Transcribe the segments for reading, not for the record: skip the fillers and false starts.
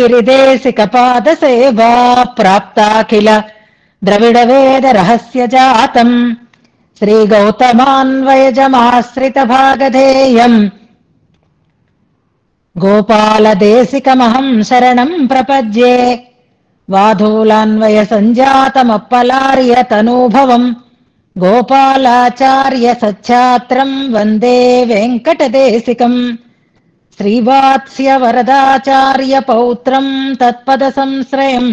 गिरिदेशिकपादसेवा प्राप्ताखिल द्रविडवेदरहस्यजातम् श्रीगौतमान्वयजमाश्रितभागधेयम् गोपालदेशिकमहम् शरणम् प्रपद्ये वाधूलान्वयसञ्जातमप्पलार्यतनूभवम् गोपालाचार्य सच्छात्रम् वन्दे वेङ्कटदेशिकम् श्रीवात्स्य वरदाचार्य पौत्रम् तत्पदसंश्रयम्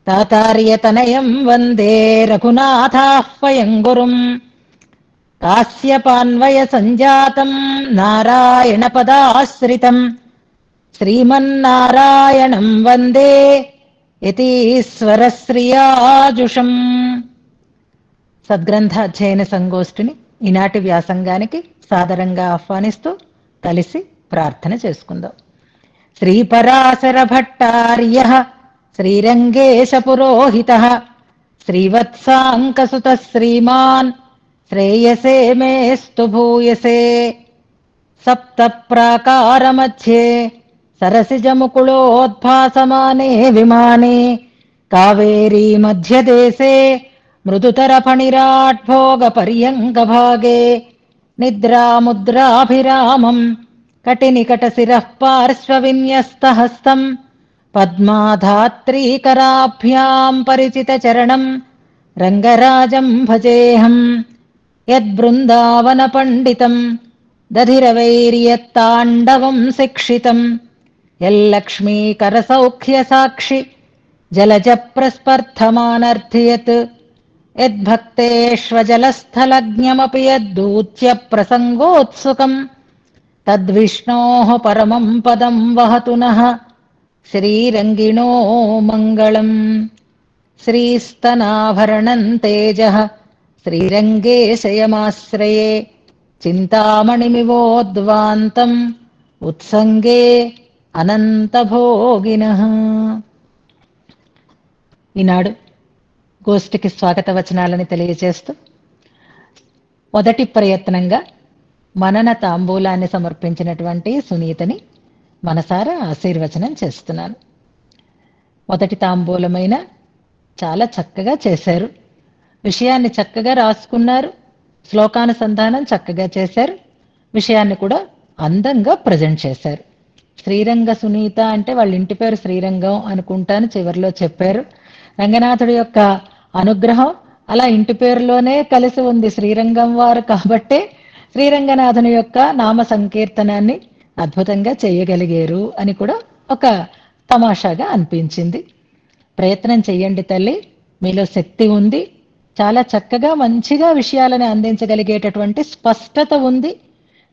तातार्यतनयम् वन्दे रघुनाथाह्वयम् गुरुम् कास्यपान्वय सञ्जातम् नारायणपदाश्रितम् श्रीमन्नारायणम् वन्दे యతీశ్వరశ్రియాజుషం. సద్గ్రంథ అధ్యయన సంగోష్ఠిని ఈనాటి వ్యాసంగానికి సాదరంగా ఆహ్వానిస్తూ కలిసి ప్రార్థన చేసుకుందాం. శ్రీపరాశర భట్టార్య శ్రీరంగేశ పురోహిత శ్రీవత్సాంకసుత శ్రీమాన్ శ్రేయసే మేస్తు భూయసే. సప్త ప్రాకార మధ్యే సరసిజముకుళోద్భాసమానే విమానే కావేరీ మధ్యదేశే మృదుతరఫణిరాట్భోగ పర్యంగభాగే నిద్రాముద్రాభిరామం కటినికటశిరః పార్శ్వవిన్యస్తహస్తం పద్మాధాత్రీకరాభ్యాం పరిచితచరణం రంగరాజం భజేహం. యద్బృందావన పండితం దధిరవైర్యత్తాండవం శిక్షితం యల్లక్ష్మీకరసౌఖ్య సాక్షి జలజ ప్రస్పర్థమానర్థయత్ యద్భక్తేష్వజలస్థలజ్ఞమపి యద్దూత్య ప్రసంగోత్సుకం తద్విష్ణోః పరమం పదం వహతు నః శ్రీరంగిణో మంగళం. శ్రీస్తనాభరణం తేజః శ్రీరంగేశయమాశ్రయే చింతామణిమివోద్వాంతం ఉత్సంగే అనంతభోగినః. ఈనాడు గోష్ఠికి స్వాగత వచనాలని తెలియజేస్తూ మొదటి ప్రయత్నంగా మనన తాంబూలాన్ని సమర్పించినటువంటి సునీతని మనసారా ఆశీర్వచనం చేస్తున్నాను. మొదటి తాంబూలమైన చాలా చక్కగా చేశారు, విషయాన్ని చక్కగా రాసుకున్నారు, శ్లోకానుసంధానం చక్కగా చేశారు, విషయాన్ని కూడా అందంగా ప్రజెంట్ చేశారు. శ్రీరంగ సునీత అంటే వాళ్ళ ఇంటి పేరు శ్రీరంగం అనుకుంటాను, చివరిలో చెప్పారు. రంగనాథుడి యొక్క అనుగ్రహం అలా ఇంటి పేరులోనే కలిసి ఉంది, శ్రీరంగం వారు కాబట్టే శ్రీరంగనాథుని యొక్క నామ సంకీర్తనాన్ని అద్భుతంగా చేయగలిగారు అని కూడా ఒక తమాషాగా అనిపించింది. ప్రయత్నం చెయ్యండి తల్లి, మీలో శక్తి ఉంది, చాలా చక్కగా మంచిగా విషయాలను అందించగలిగేటటువంటి స్పష్టత ఉంది,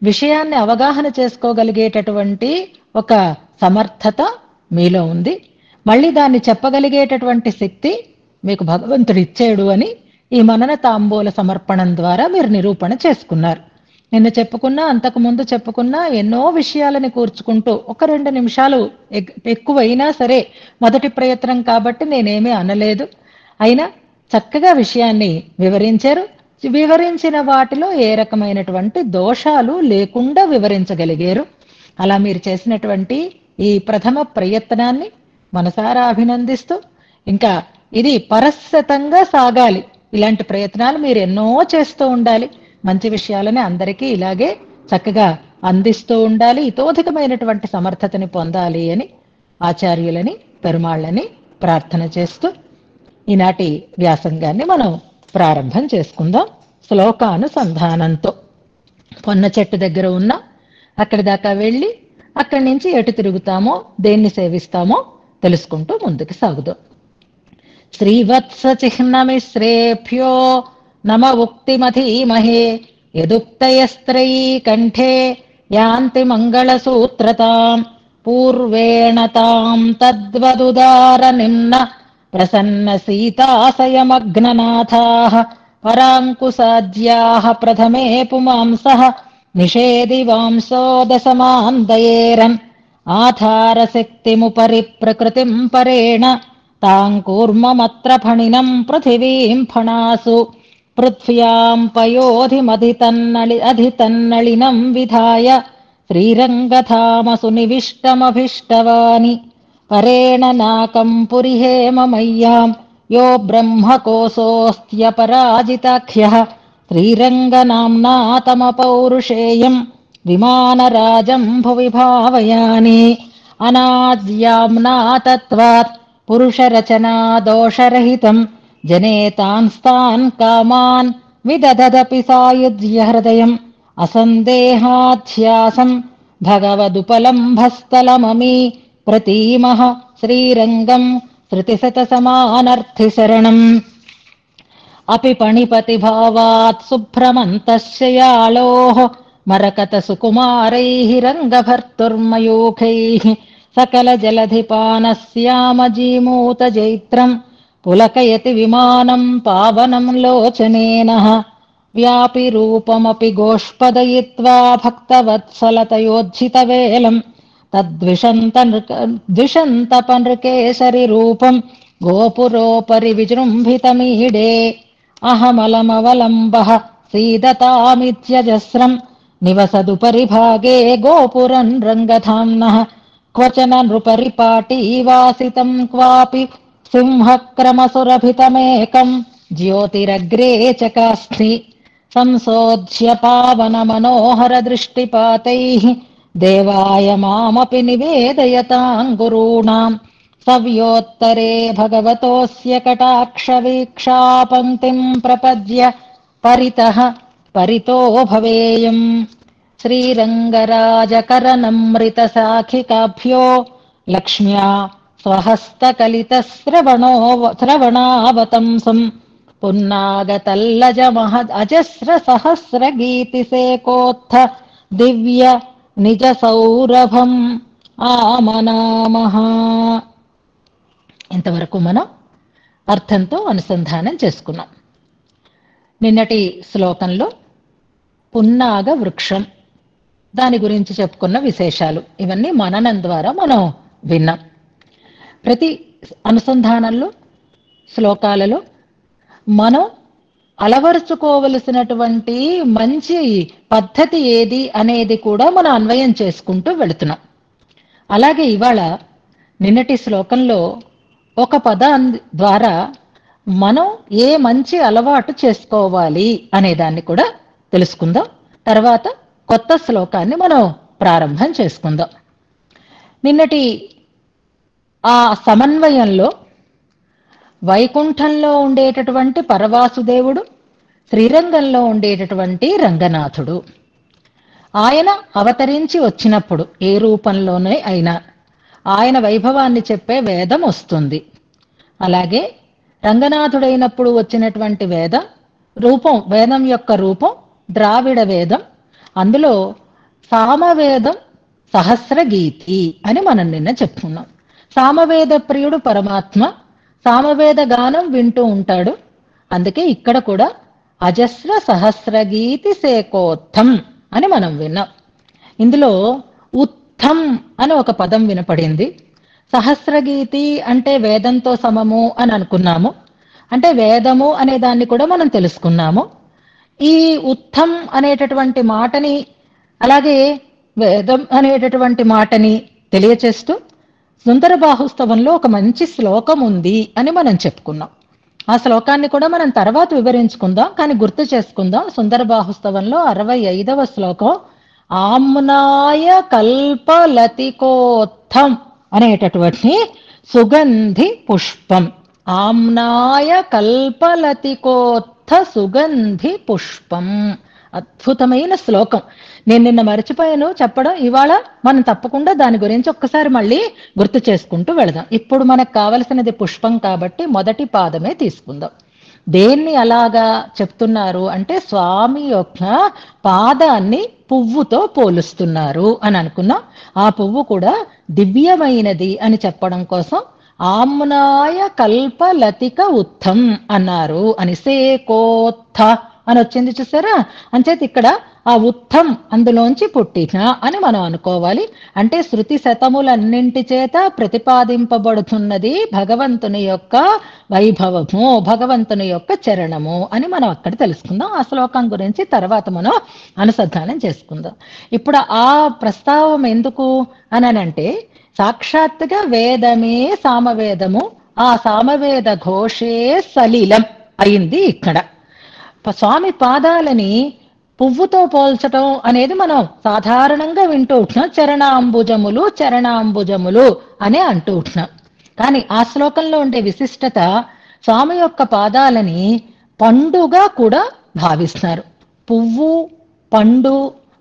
విషయాన్ని అవగాహన చేసుకోగలిగేటటువంటి ఒక సమర్థత మీలో ఉంది, మళ్ళీ దాన్ని చెప్పగలిగేటటువంటి శక్తి మీకు భగవంతుడు ఇచ్చాడు అని ఈ మనన తాంబూల సమర్పణం ద్వారా మీరు నిరూపణ చేసుకున్నారు. నిన్న చెప్పుకున్నా, అంతకుముందు చెప్పుకున్నా ఎన్నో విషయాలని కూర్చుకుంటూ ఒక 2 నిమిషాలు ఎక్కువైనా సరే మొదటి ప్రయత్నం కాబట్టి నేనేమీ అనలేదు, అయినా చక్కగా విషయాన్ని వివరించారు. వివరించిన వాటిలో ఏ రకమైనటువంటి దోషాలు లేకుండా వివరించగలిగారు. అలా మీరు చేసినటువంటి ఈ ప్రథమ ప్రయత్నాన్ని మనసారా అభినందిస్తూ, ఇంకా ఇది పరస్సతంగా సాగాలి, ఇలాంటి ప్రయత్నాలు మీరు ఎన్నో చేస్తూ ఉండాలి, మంచి విషయాలని అందరికీ ఇలాగే చక్కగా అందిస్తూ ఉండాలి, ఇతోధికమైనటువంటి సమర్థతని పొందాలి అని ఆచార్యులని పెరుమాళ్ళని ప్రార్థన చేస్తూ ఈనాటి వ్యాసంగాన్ని మనం ప్రారంభం చేసుకుందాం. శ్లోకానుసంధానంతో పొన్న చెట్టు దగ్గర ఉన్న అక్కడి దాకా వెళ్ళి అక్కడి నుంచి ఎటు తిరుగుతామో దేన్ని సేవిస్తామో తెలుసుకుంటూ ముందుకు సాగుదాం. శ్రీవత్స చిహ్నమిశ్రేభ్యో నమ ఉక్తిమధీమహే యదుక్తయస్త్రయీ కంఠే యాంతి మంగళసూత్రతాం పూర్వేణ తాం తద్వదుదార నిమ్న ప్రసన్న సీతాసయమగ్ననాథాః పరాంకుశాజ్యాః ప్రథమే పుమాంసః నిషేది వాంసో దశమాందయేరన్ ఆధారశక్తిముపరి ప్రకృతిం పరేణ తాం కూర్మమత్ర ఫణినం పృథివీం ఫణాసు పృథ్వ్యాం పయోధిమధితన్నళినం విధాయ శ్రీరంగధామసు నివిష్టమభిష్టవాని పరేణ నాకం పురిహేమమయ్యాం యో బ్రహ్మకోశోऽస్త్యపరాజితాఖ్యః శ్రీరంగనామ్నా తమ పౌరుషేయం విమానరాజం భువి భావయామి. అనాద్యామ్నా తత్వాత్ పురుషరచనా దోషరహితం జనేతాంస్తాన్ కామాన్ విదదదపి సాయుధ్య హృదయం అసందేహాధ్యాసం భగవదుపలంభస్థలమమీ ప్రతీమః శ్రీరంగం శృతిశతసమానర్థిశరణం. అపి పణిపతిభావాత్ సుభ్రమంతస్యయాళోః మరకత సుకుమారైః రంగభర్తుర్మయూఖైః సకల జలధిపానస్యామజీమూత జైత్రం పులకయతి విమానం పావనం లోచనేనః. వ్యాపి రూపమపి గోష్పదయిత్వా భక్తవత్సలతయోజ్జితవేలం తద్విషంతపనృకేసరి రూపం గోపురోపరి విజృంభితమీడే. అహమలమవలంబః సీదతామిత్యజస్రం నివసదుపరి భాగే గోపురం రంగధామ్నః. క్వచన నృపరిపాటీవాసితం క్వాపి సింహక్రమసురభితమేకం జ్యోతిరగ్రే చకాస్తి. సంశోధ్య పావన మనోహర దృష్టిపాతైః దేవాయ మామపి నివేదయతాం గురూణాం. సవ్యోత్తరే భగవతోస్య కటాక్షవీక్షా పంక్తిం ప్రపద్య పరితః పరితో భవేయం. శ్రీరంగరాజకరనమృతసాఖికాభ్యో లక్ష్మ్యా స్వహస్తకలితశ్రవణావతంసం పున్నాగతల్లజ మహద్ అజస్ర సహస్ర గీతిసేకోత్థ దివ్య నిజ సౌరభం ఆమనామః. ఇంతవరకు మనం అర్థంతో అనుసంధానం చేసుకున్నాం. నిన్నటి శ్లోకంలో పున్నాగ వృక్షం దాని గురించి చెప్పుకున్న విశేషాలు ఇవన్నీ మననం ద్వారా మనం విన్నాం. ప్రతి అనుసంధానంలో శ్లోకాలలో మనం అలవరుచుకోవలసినటువంటి మంచి పద్ధతి ఏది అనేది కూడా మనం అన్వయం చేసుకుంటూ వెళుతున్నాం. అలాగే ఇవాళ నిన్నటి శ్లోకంలో ఒక పదం ద్వారా మనం ఏ మంచి అలవాటు చేసుకోవాలి అనే దాన్ని కూడా తెలుసుకుందాం. తర్వాత కొత్త శ్లోకాన్ని మనం ప్రారంభం చేసుకుందాం. నిన్నటి ఆ సమన్వయంలో వైకుంఠంలో ఉండేటటువంటి పరవాసుదేవుడు, శ్రీరంగంలో ఉండేటటువంటి రంగనాథుడు, ఆయన అవతరించి వచ్చినప్పుడు ఏ రూపంలోనే అయినా ఆయన వైభవాన్ని చెప్పే వేదం వస్తుంది. అలాగే రంగనాథుడైనప్పుడు వచ్చినటువంటి వేదం యొక్క రూపం ద్రావిడ వేదం. అందులో సామవేదం సహస్రగీతి అని మనం నిన్న చెప్పుకున్నాం. సామవేద ప్రియుడు పరమాత్మ, సామవేద గానం వింటూ ఉంటాడు. అందుకే ఇక్కడ కూడా అజస్ర సహస్రగీతి సేకోత్థం అని మనం విన్నాం. ఇందులో ఉత్థం అని ఒక పదం వినపడింది. సహస్రగీతి అంటే వేదంతో సమము అని అనుకున్నాము. అంటే వేదము అనే దాన్ని కూడా మనం తెలుసుకున్నాము. ఈ ఉత్థం అనేటటువంటి మాటని అలాగే వేదం అనేటటువంటి మాటని తెలియచేస్తూ సుందర బాహుస్తవంలో ఒక మంచి శ్లోకం ఉంది అని మనం చెప్పుకున్నాం. ఆ శ్లోకాన్ని కూడా మనం తర్వాత వివరించుకుందాం, కానీ గుర్తు చేసుకుందాం. సుందర బాహుస్తవంలో 65వ శ్లోకం ఆమ్నాయ కల్పలతికోత్థం అనేటటువంటి సుగంధి పుష్పం. ఆమ్నాయ కల్పలతికోత్థ సుగంధి పుష్పం. అద్భుతమైన శ్లోకం. నేను నిన్న మర్చిపోయాను చెప్పడం. ఇవాళ మనం తప్పకుండా దాని గురించి ఒక్కసారి మళ్ళీ గుర్తు చేసుకుంటూ వెళదాం. ఇప్పుడు మనకు కావలసినది పుష్పం కాబట్టి మొదటి పాదమే తీసుకుందాం. దేన్ని అలాగా చెప్తున్నారు అంటే స్వామి యొక్క పాదాన్ని పువ్వుతో పోలుస్తున్నారు అని అనుకున్నాం. ఆ పువ్వు కూడా దివ్యమైనది అని చెప్పడం కోసం ఆమ్నాయ కల్పలతిక ఉత్థం అన్నారు అని. సేకోత్థ అని వచ్చింది చూసారా. అంచేత ఇక్కడ ఆ ఉత్థం అందులోంచి పుట్టిన అని మనం అనుకోవాలి. అంటే శృతి శతములన్నింటి చేత ప్రతిపాదింపబడుతున్నది భగవంతుని యొక్క వైభవము, భగవంతుని యొక్క చరణము అని మనం అక్కడ తెలుసుకుందాం. ఆ శ్లోకం గురించి తర్వాత మనం అనుసంధానం చేసుకుందాం. ఇప్పుడు ఆ ప్రస్తావం ఎందుకు అని అంటే సాక్షాత్తుగా వేదమే సామవేదము, ఆ సామవేద ఘోషే సలీలం అయింది ఇక్కడ. స్వామి పాదాలని పువ్వుతో పోల్చటం అనేది మనం సాధారణంగా వింటూ ఉంటున్నాం. చరణాంబుజములు చరణాంబుజములు అనే అంటూ ఉంటున్నాం. కానీ ఆ శ్లోకంలో ఉండే విశిష్టత స్వామి యొక్క పాదాలని పండుగా కూడా భావిస్తున్నారు. పువ్వు పండు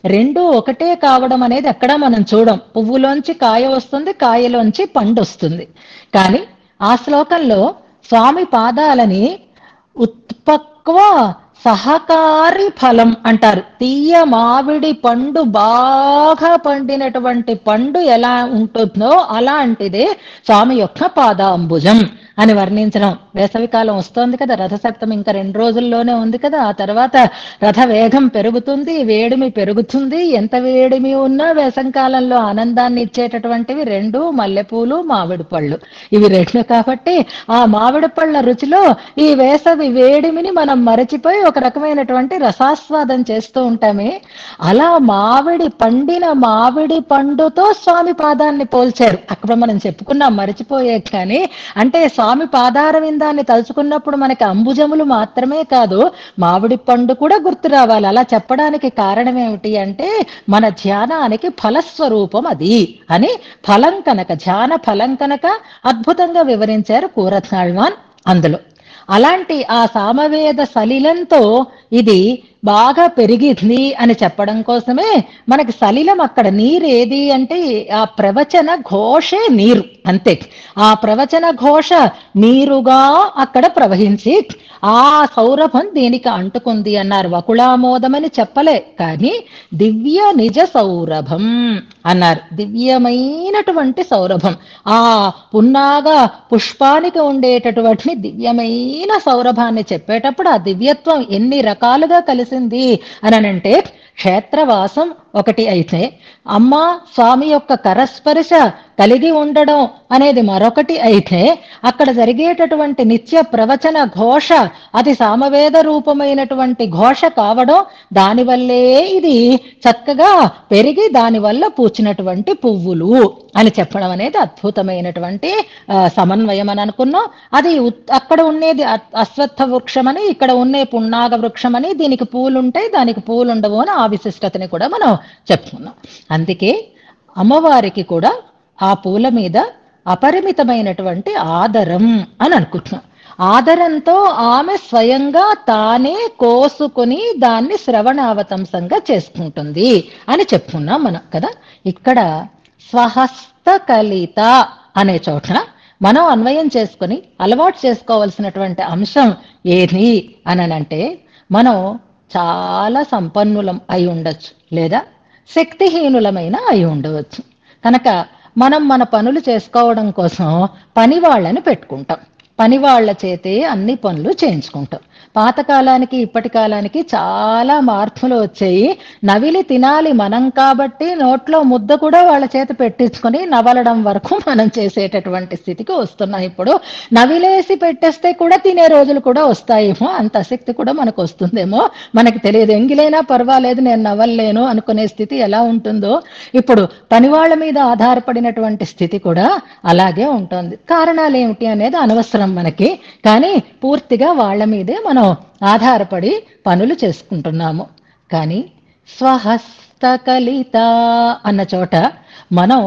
రెండు ఒకటే కావడం అనేది ఎక్కడా మనం చూడం. పువ్వులోంచి కాయ వస్తుంది, కాయలోంచి పండు వస్తుంది. కానీ ఆ శ్లోకంలో స్వామి పాదాలని ఉత్పక్వ సహకారి ఫలం అంటారు. తీయ మామిడి పండు బాగా పండినటువంటి పండు ఎలా ఉంటుందో అలాంటిదే స్వామి యొక్క పాదాంబుజం అని వర్ణించడం. వేసవికాలం వస్తోంది కదా, రథసప్తమి ఇంకా 2 రోజుల్లోనే ఉంది కదా. ఆ తర్వాత రథ వేగం పెరుగుతుంది, వేడిమి పెరుగుతుంది. ఎంత వేడిమి ఉన్నా వేసంకాలంలో ఆనందాన్ని ఇచ్చేటటువంటివి 2 మల్లెపూలు, మామిడి పళ్ళు. ఇవి 2 కాబట్టి ఆ మామిడి పళ్ళ రుచిలో ఈ వేసవి వేడిమిని మనం మరచిపోయి ఒక రకమైనటువంటి రసాస్వాదం చేస్తూ ఉంటామే. అలా పండిన మామిడి పండుతో స్వామి పాదాన్ని పోల్చారు. అక్కడ మనం చెప్పుకున్నాం, మరచిపోయే కానీ అంటే స్వామి పాదార విందాన్ని తలుచుకున్నప్పుడు మనకి అంబుజములు మాత్రమే కాదు, మామిడి పండు కూడా గుర్తు రావాలి. అలా చెప్పడానికి కారణం ఏమిటి అంటే మన ధ్యానానికి ఫలస్వరూపం అది అని, ఫలం కనుక, ధ్యాన ఫలం కనుక అద్భుతంగా వివరించారు కూరత్నాళ్వాన్ అందులో. అలాంటి ఆ సామవేద సలిలంతో ఇది బాగా పెరిగింది అని చెప్పడం కోసమే మనకి సలిలం అక్కడ నీరు ఏది అంటే ఆ ప్రవచన ఘోషే నీరు, అంతే. ఆ ప్రవచన ఘోష నీరుగా అక్కడ ప్రవహించి ఆ సౌరభం దీనికి అంటుకుంది అన్నారు. వకుళామోదమని చెప్పలే, కానీ దివ్య నిజ సౌరభం అన్నారు. దివ్యమైనటువంటి సౌరభం, ఆ పున్నాగ పుష్పానికి ఉండేటటువంటి దివ్యమైన సౌరభాన్ని చెప్పేటప్పుడు ఆ దివ్యత్వం ఎన్ని రకాలుగా కలిసింది అనంటే, క్షేత్రవాసం ఒకటి అయితే, అమ్మ స్వామి యొక్క కరస్పర్శ కలిగి ఉండడం అనేది మరొకటి అయితే, అక్కడ జరిగేటటువంటి నిత్య ప్రవచన ఘోష అది సామవేద రూపమైనటువంటి ఘోష కావడం, దానివల్లే ఇది చక్కగా పెరిగి దానివల్ల పూచినటువంటి పువ్వులు అని చెప్పడం అనేది అద్భుతమైనటువంటి సమన్వయం అని అనుకున్నాం. అది అక్కడ ఉండేది అశ్వత్థ వృక్షమని, ఇక్కడ ఉండే పున్నాగ వృక్షమని, దీనికి పూలుంటాయి దానికి పూలు ఉండవు అని ఆ విశిష్టతని కూడా మనం చెప్పుకున్నాం. అందుకే అమ్మవారికి కూడా ఆ పూల మీద అపరిమితమైనటువంటి ఆదరం అని అనుకుంటున్నాం. ఆదరంతో ఆమె స్వయంగా తానే కోసుకొని దాన్ని శ్రవణావతంసంగా చేసుకుంటుంది అని చెప్పుకున్నాం మనం కదా. ఇక్కడ స్వహస్తకలిత అనే చోట మనం అన్వయం చేసుకుని అలవాటు చేసుకోవాల్సినటువంటి అంశం ఏది అనంటే, మనం చాలా సంపన్నులం అయి ఉండొచ్చు, లేదా శక్తిహీనులమైన అయి ఉండవచ్చు. కనుక మనం మన పనులు చేసుకోవడం కోసం పని వాళ్ళని పెట్టుకుంటాం, పని వాళ్ళ చేతే అన్ని పనులు చేయించుకుంటాం. పాతకాలానికి ఇప్పటి కాలానికి చాలా మార్పులు వచ్చాయి. నవిలి తినాలి మనం కాబట్టి నోట్లో ముద్ద కూడా వాళ్ళ చేత పెట్టించుకొని నవలడం వరకు మనం చేసేటటువంటి స్థితికి వస్తున్నాం. ఇప్పుడు నవిలేసి పెట్టేస్తే కూడా తినే రోజులు కూడా వస్తాయేమో, అంత ఆసక్తి కూడా మనకు వస్తుందేమో మనకి తెలియదు. ఎంగిలైనా పర్వాలేదు నేను నవలలేను అనుకునే స్థితి ఎలా ఉంటుందో ఇప్పుడు పని వాళ్ళ మీద ఆధారపడినటువంటి స్థితి కూడా అలాగే ఉంటుంది. కారణాలు ఏమిటి అనేది అనవసరం మనకి, కానీ పూర్తిగా వాళ్ళ మీదే మనం ఆధారపడి పనులు చేసుకుంటున్నాము. కానీ స్వహస్తకలిత అన్న చోట మనం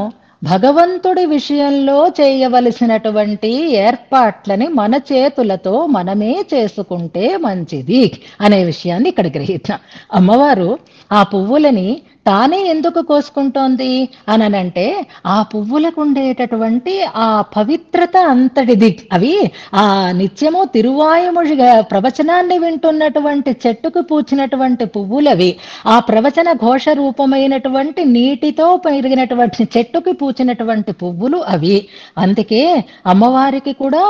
భగవంతుడి విషయంలో చేయవలసినటువంటి ఏర్పాట్లని మన చేతులతో మనమే చేసుకుంటే మంచిది అనే విషయాన్ని ఇక్కడ గ్రహిద్దాం. అమ్మవారు ఆ పువ్వులని తానే ఎందుకు కోసుకుంటోంది అనంటే, ఆ పువ్వులకు ఉండేటటువంటి ఆ పవిత్రత అంతటిది. అవి ఆ నిత్యము తిరువాయుమొழிగా ప్రవచనాన్ని వింటున్నటువంటి చెట్టుకు పూచినటువంటి పువ్వులవి, ఆ ప్రవచన ఘోష రూపమైనటువంటి నీటితో పెరిగినటువంటి చెట్టుకి పూచినటువంటి పువ్వులు అవి. అందుకే అమ్మవారికి కూడా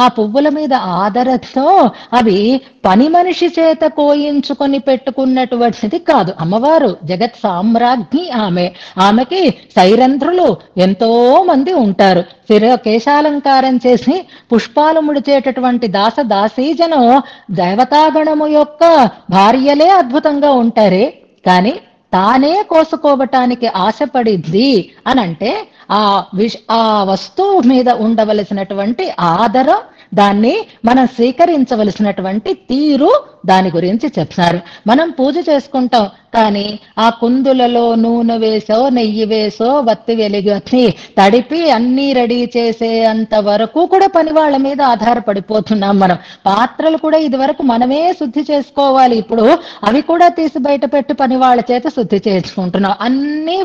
ఆ పువ్వుల మీద ఆదరతో అవి పని మనిషి చేత కోయించుకొని పెట్టుకున్నటువంటిది కాదు. అమ్మవారు జగత్ సామ్రాజ్ఞి ఆమెకి సైరంధ్రులు ఎంతో మంది ఉంటారు. కేశాలంకారం చేసి పుష్పాలు ముడిచేటటువంటి దాసీజనం దేవతాగణము యొక్క భార్యలే అద్భుతంగా ఉంటారే, కానీ తానే కోసుకోవటానికి ఆశపడింది అని అంటే ఆ వస్తువు మీద ఉండవలసినటువంటి ఆదరం, దాన్ని మనం స్వీకరించవలసినటువంటి తీరు, దాని గురించి చెప్తున్నారు. మనం పూజ చేసుకుంటాం, కానీ ఆ కుందులలో నూనె వేసో నెయ్యి వేసో వత్తి వెలిగి తడిపి అన్నీ రెడీ చేసే అంత వరకు కూడా పని వాళ్ళ మీద ఆధారపడిపోతున్నాం మనం. పాత్రలు కూడా ఇది వరకు మనమే శుద్ధి చేసుకోవాలి, ఇప్పుడు అవి కూడా తీసి బయట పెట్టి పని వాళ్ళ చేత శుద్ధి చేసుకుంటున్నాం. అన్నీ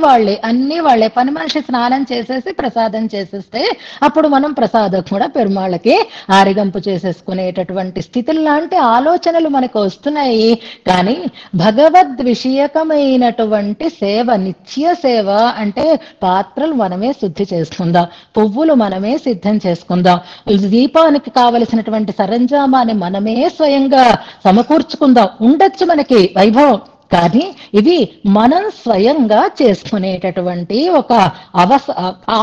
వాళ్ళే పని మనిషి స్నానం చేసేసి ప్రసాదం చేసేస్తే అప్పుడు మనం ప్రసాదం కూడా పెరుమాళ్ళకి ఆరిగంపు చేసేసుకునేటటువంటి స్థితులు లాంటి ఆలోచనలు మనకు వస్తున్నాయి. కానీ భగవద్ విషయకమైనటువంటి సేవ, నిత్య సేవ అంటే పాత్రలు మనమే శుద్ధి చేసుకుందాం, పువ్వులు మనమే సిద్ధం చేసుకుందాం, దీపానికి కావలసినటువంటి సరంజామాన్ని మనమే స్వయంగా సమకూర్చుకుందాం. ఉండొచ్చు మనకి వైభవం, కానీ ఇది మనం స్వయంగా చేసుకునేటటువంటి ఒక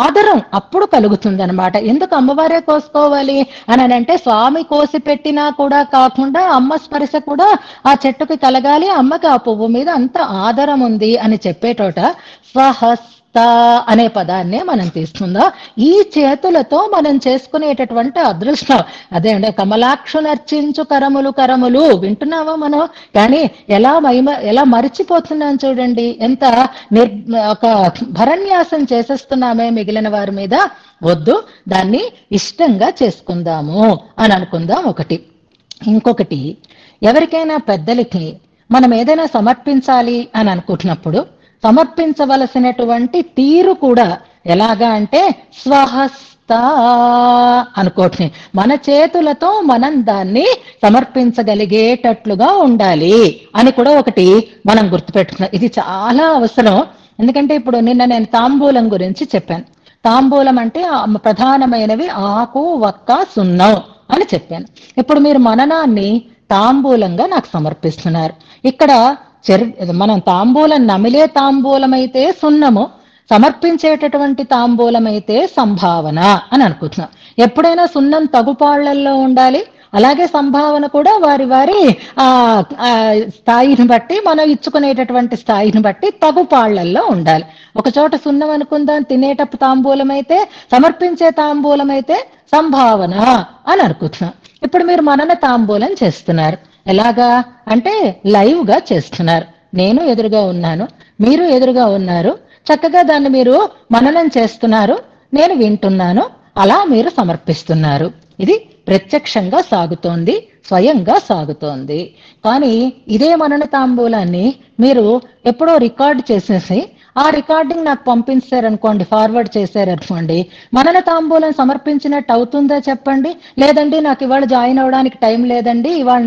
ఆదరం అప్పుడు కలుగుతుంది అనమాట. ఎందుకు అమ్మవారే కోసుకోవాలి అని అంటే, స్వామి కోసి పెట్టినా కూడా కాకుండా అమ్మ స్పర్శ కూడా ఆ చెట్టుకి కలగాలి, అమ్మకి ఆ పువ్వు మీద అంత ఆదరం ఉంది అని చెప్పేటోట స్వహస్త అనే పదాన్నే మనం తీసుకుందాం. ఈ చేతులతో మనం చేసుకునేటటువంటి అదృష్టం అదే అండి. కమలాక్షునర్చించు కరములు కరములు వింటున్నావా మనం, కానీ ఎలా మరిచిపోతున్నాం చూడండి, ఎంత ఒక భరన్యాసం చేసేస్తున్నామే మిగిలిన వారి మీద. వద్దు, దాన్ని ఇష్టంగా చేసుకుందాము అని అనుకుందాం ఒకటి. ఇంకొకటి, ఎవరికైనా పెద్దలకి మనం ఏదైనా సమర్పించాలి అని అనుకుంటున్నప్పుడు సమర్పించవలసినటువంటి తీరు కూడా ఎలాగా అంటే స్వహస్త అనుకోండి, మన చేతులతో మనం దాన్ని సమర్పించగలిగేటట్లుగా ఉండాలి అని కూడా ఒకటి మనం గుర్తుపెట్టుకున్నాం. ఇది చాలా అవసరం. ఎందుకంటే ఇప్పుడు నిన్న నేను తాంబూలం గురించి చెప్పాను. తాంబూలం అంటే ప్రధానమైనవి ఆకు, వక్క, సున్నం అని చెప్పాను. ఇప్పుడు మీరు మననాన్ని తాంబూలంగా నాకు సమర్పిస్తున్నారు. ఇక్కడ మనం తాంబూలం నమిలే తాంబూలం అయితే సున్నము, సమర్పించేటటువంటి తాంబూలం అయితే సంభావన అని అనుకుంటున్నాం. ఎప్పుడైనా సున్నం తగుపాళ్లల్లో ఉండాలి, అలాగే సంభావన కూడా వారి వారి స్థాయిని బట్టి, మనం ఇచ్చుకునేటటువంటి స్థాయిని బట్టి తగుపాళ్లల్లో ఉండాలి. ఒక చోట సున్నం అనుకుందాం, తినేటప్పు తాంబూలం అయితే, సమర్పించే తాంబూలం అయితే సంభావన అని అనుకుంటున్నాం. ఇప్పుడు మీరు మనన తాంబూలం చేస్తున్నారు. ఎలాగా అంటే లైవ్ గా చేస్తున్నారు. నేను ఎదురుగా ఉన్నాను, మీరు ఎదురుగా ఉన్నారు, చక్కగా దాన్ని మీరు మననం చేస్తున్నారు, నేను వింటున్నాను, అలా మీరు సమర్పిస్తున్నారు. ఇది ప్రత్యక్షంగా సాగుతోంది, స్వయంగా సాగుతోంది. కానీ ఇదే మనన తాంబూలాన్ని మీరు ఎప్పుడో రికార్డ్ చేసేసి ఆ రికార్డింగ్ నాకు పంపించారనుకోండి, ఫార్వర్డ్ చేశారనుకోండి, మనన తాంబూలం సమర్పించినట్టు అవుతుందా చెప్పండి? లేదండి, నాకు ఇవాళ జాయిన్ అవ్వడానికి టైం లేదండి, ఇవాళ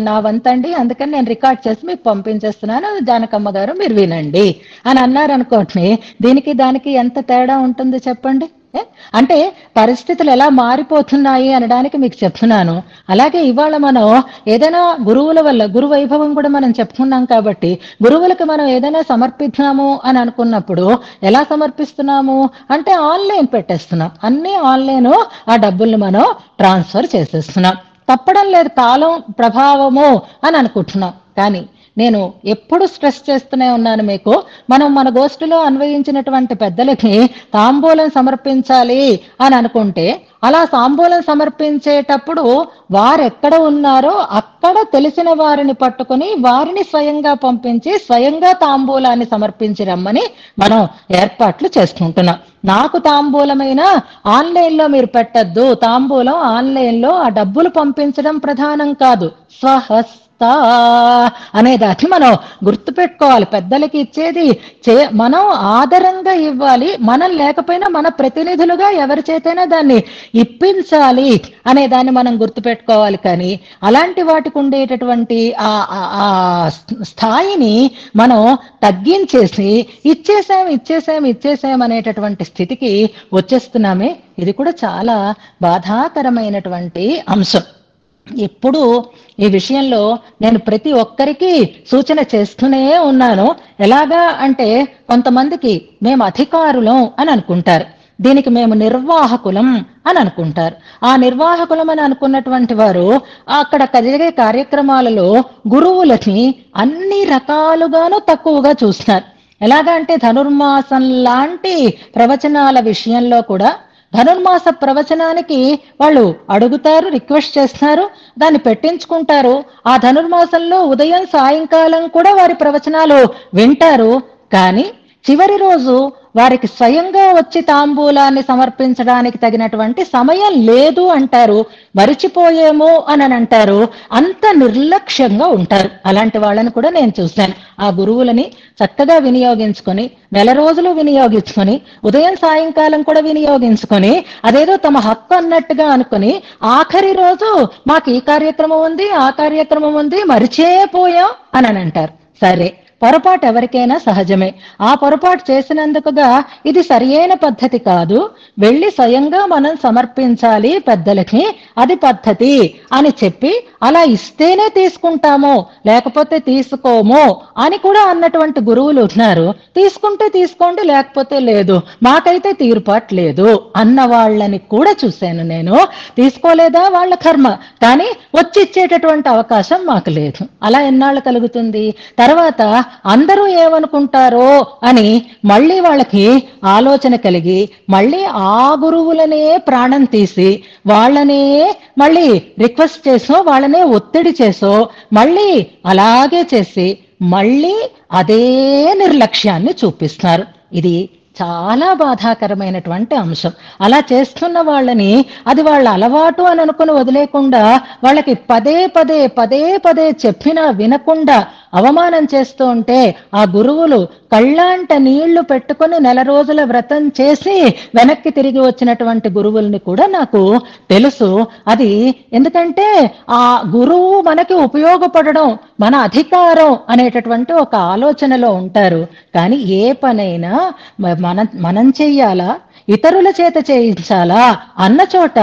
నా వంతండి, అందుకని నేను రికార్డ్ చేసి మీకు పంపించేస్తున్నాను, జానకమ్మ గారు మీరు వినండి అని అన్నారనుకోండి, దీనికి దానికి ఎంత తేడా ఉంటుంది చెప్పండి? అంటే పరిస్థితులు ఎలా మారిపోతున్నాయి అనడానికి మీకు చెప్తున్నాను. అలాగే ఇవాళ మనం ఏదైనా గురువుల వల్ల, గురు వైభవం కూడా మనం చెప్పుకున్నాం కాబట్టి, గురువులకు మనం ఏదైనా సమర్పిస్తున్నాము అని అనుకున్నప్పుడు ఎలా సమర్పిస్తున్నాము అంటే ఆన్లైన్ పెట్టేస్తున్నాం, అన్ని ఆన్లైన్, ఆ డబ్బుల్ని మనం ట్రాన్స్ఫర్ చేసేస్తున్నాం. తప్పడం లేదు, కాలం ప్రభావము అని అనుకుంటున్నాం. కానీ నేను ఎప్పుడు స్ట్రెస్ చేస్తూనే ఉన్నాను మీకు, మనం మన గోష్ఠిలో అన్వయించినటువంటి పెద్దలకి తాంబూలం సమర్పించాలి అని అనుకుంటే, అలా తాంబూలం సమర్పించేటప్పుడు వారెక్కడ ఉన్నారో అక్కడ తెలిసిన వారిని పట్టుకుని వారిని స్వయంగా పంపించి స్వయంగా తాంబూలాన్ని సమర్పించి రమ్మని మనం ఏర్పాట్లు చేసుకుంటున్నాం. నాకు తాంబూలమైనా ఆన్లైన్లో మీరు పెట్టద్దు, తాంబూలం ఆన్లైన్లో ఆ డబ్బులు పంపించడం ప్రధానం కాదు, స్వహస్త అనేదాన్ని మనం గుర్తుపెట్టుకోవాలి. పెద్దలకి ఇచ్చేది మనం ఆదరంగా ఇవ్వాలి, మనం లేకపోయినా మన ప్రతినిధులుగా ఎవరి చేతైనా దాన్ని ఇప్పించాలి అనే దాన్ని మనం గుర్తుపెట్టుకోవాలి. కానీ అలాంటి వాటికి ఉండేటటువంటి ఆ స్థాయిని మనం తగ్గించేసి ఇచ్చేసాం అనేటటువంటి స్థితికి వచ్చేస్తున్నామే. ఇది కూడా చాలా బాధాకరమైనటువంటి అంశం. ఎప్పుడు ఈ విషయంలో నేను ప్రతి ఒక్కరికి సూచన చేస్తూనే ఉన్నాను. ఎలాగా అంటే, కొంతమందికి మేము అధికారులం అని అనుకుంటారు. దీనికి మేము నిర్వాహకులం అని అనుకుంటారు. ఆ నిర్వాహకులం అని అనుకున్నటువంటి వారు అక్కడ జరిగే కార్యక్రమాలలో గురువులని అన్ని రకాలుగాను తక్కువగా చూస్తున్నారు. ఎలాగంటే ధనుర్మాసం లాంటి ప్రవచనాల విషయంలో కూడా ధనుర్మాస ప్రవచనానికి వాళ్ళు అడుగుతారు, రిక్వెస్ట్ చేస్తున్నారు, దాన్ని పెట్టించుకుంటారు. ఆ ధనుర్మాసంలో ఉదయం సాయంకాలం కూడా వారి ప్రవచనాలు వింటారు. కానీ చివరి రోజు వారికి స్వయంగా వచ్చి తాంబూలాన్ని సమర్పించడానికి తగినటువంటి సమయం లేదు అంటారు, మరిచిపోయేమో అని అంటారు. అంత నిర్లక్ష్యంగా ఉంటారు. అలాంటి వాళ్ళని కూడా నేను చూశాను. ఆ గురువులని చక్కగా వినియోగించుకొని, నెల రోజులు వినియోగించుకొని, ఉదయం సాయంకాలం కూడా వినియోగించుకొని, అదేదో తమ హక్కు అన్నట్టుగా అనుకుని ఆఖరి రోజు మాకు ఈ కార్యక్రమం ఉంది, ఆ కార్యక్రమం ఉంది, మరిచేపోయాం అని అంటారు. సరే, పొరపాటు ఎవరికైనా సహజమే. ఆ పొరపాటు చేసినందుకుగా ఇది సరియైన పద్ధతి కాదు, వెళ్ళి స్వయంగా మనం సమర్పించాలి పెద్దలకి, అది పద్ధతి అని చెప్పి అలా ఇస్తేనే తీసుకుంటామో లేకపోతే తీసుకోమో అని కూడా అన్నటువంటి గురువులు ఉన్నారు. తీసుకుంటే తీసుకోండి, లేకపోతే లేదు, మాకైతే తీరుపాటు లేదు అన్న వాళ్ళని కూడా చూశాను నేను. తీసుకోలేదా వాళ్ళ కర్మ, కానీ వచ్చి ఇచ్చేటటువంటి అవకాశం మాకు లేదు. అలా ఎన్నాళ్ళు కలుగుతుంది? తర్వాత అందరూ ఏమనుకుంటారో అని మళ్ళీ వాళ్ళకి ఆలోచన కలిగి మళ్ళీ ఆ గురువులనే ప్రాణం తీసి వాళ్ళనే మళ్ళీ రిక్వెస్ట్ చేసో వాళ్ళనే ఒత్తిడి చేసో మళ్ళీ అలాగే చేసి మళ్ళీ అదే నిర్లక్ష్యాన్ని చూపిస్తున్నారు. ఇది చాలా బాధాకరమైనటువంటి అంశం. అలా చేస్తున్న వాళ్ళని అది వాళ్ళ అలవాటు అని అనుకుని వదిలేకుండా వాళ్ళకి పదే పదే పదే పదే చెప్పినా వినకుండా అవమానం చేస్తూ ఉంటే ఆ గురువులు కళ్ళంట నీళ్లు పెట్టుకుని నెల రోజుల వ్రతం చేసి వెనక్కి తిరిగి వచ్చినటువంటి గురువుల్ని కూడా నాకు తెలుసు. అది ఎందుకంటే ఆ గురువు మనకి ఉపయోగపడడం మన అధికారం అనేటటువంటి ఒక ఆలోచనలో ఉంటారు. కానీ ఏ పనైనా మనం చెయ్యాలా, ఇతరుల చేత చేయించాలా అన్న చోట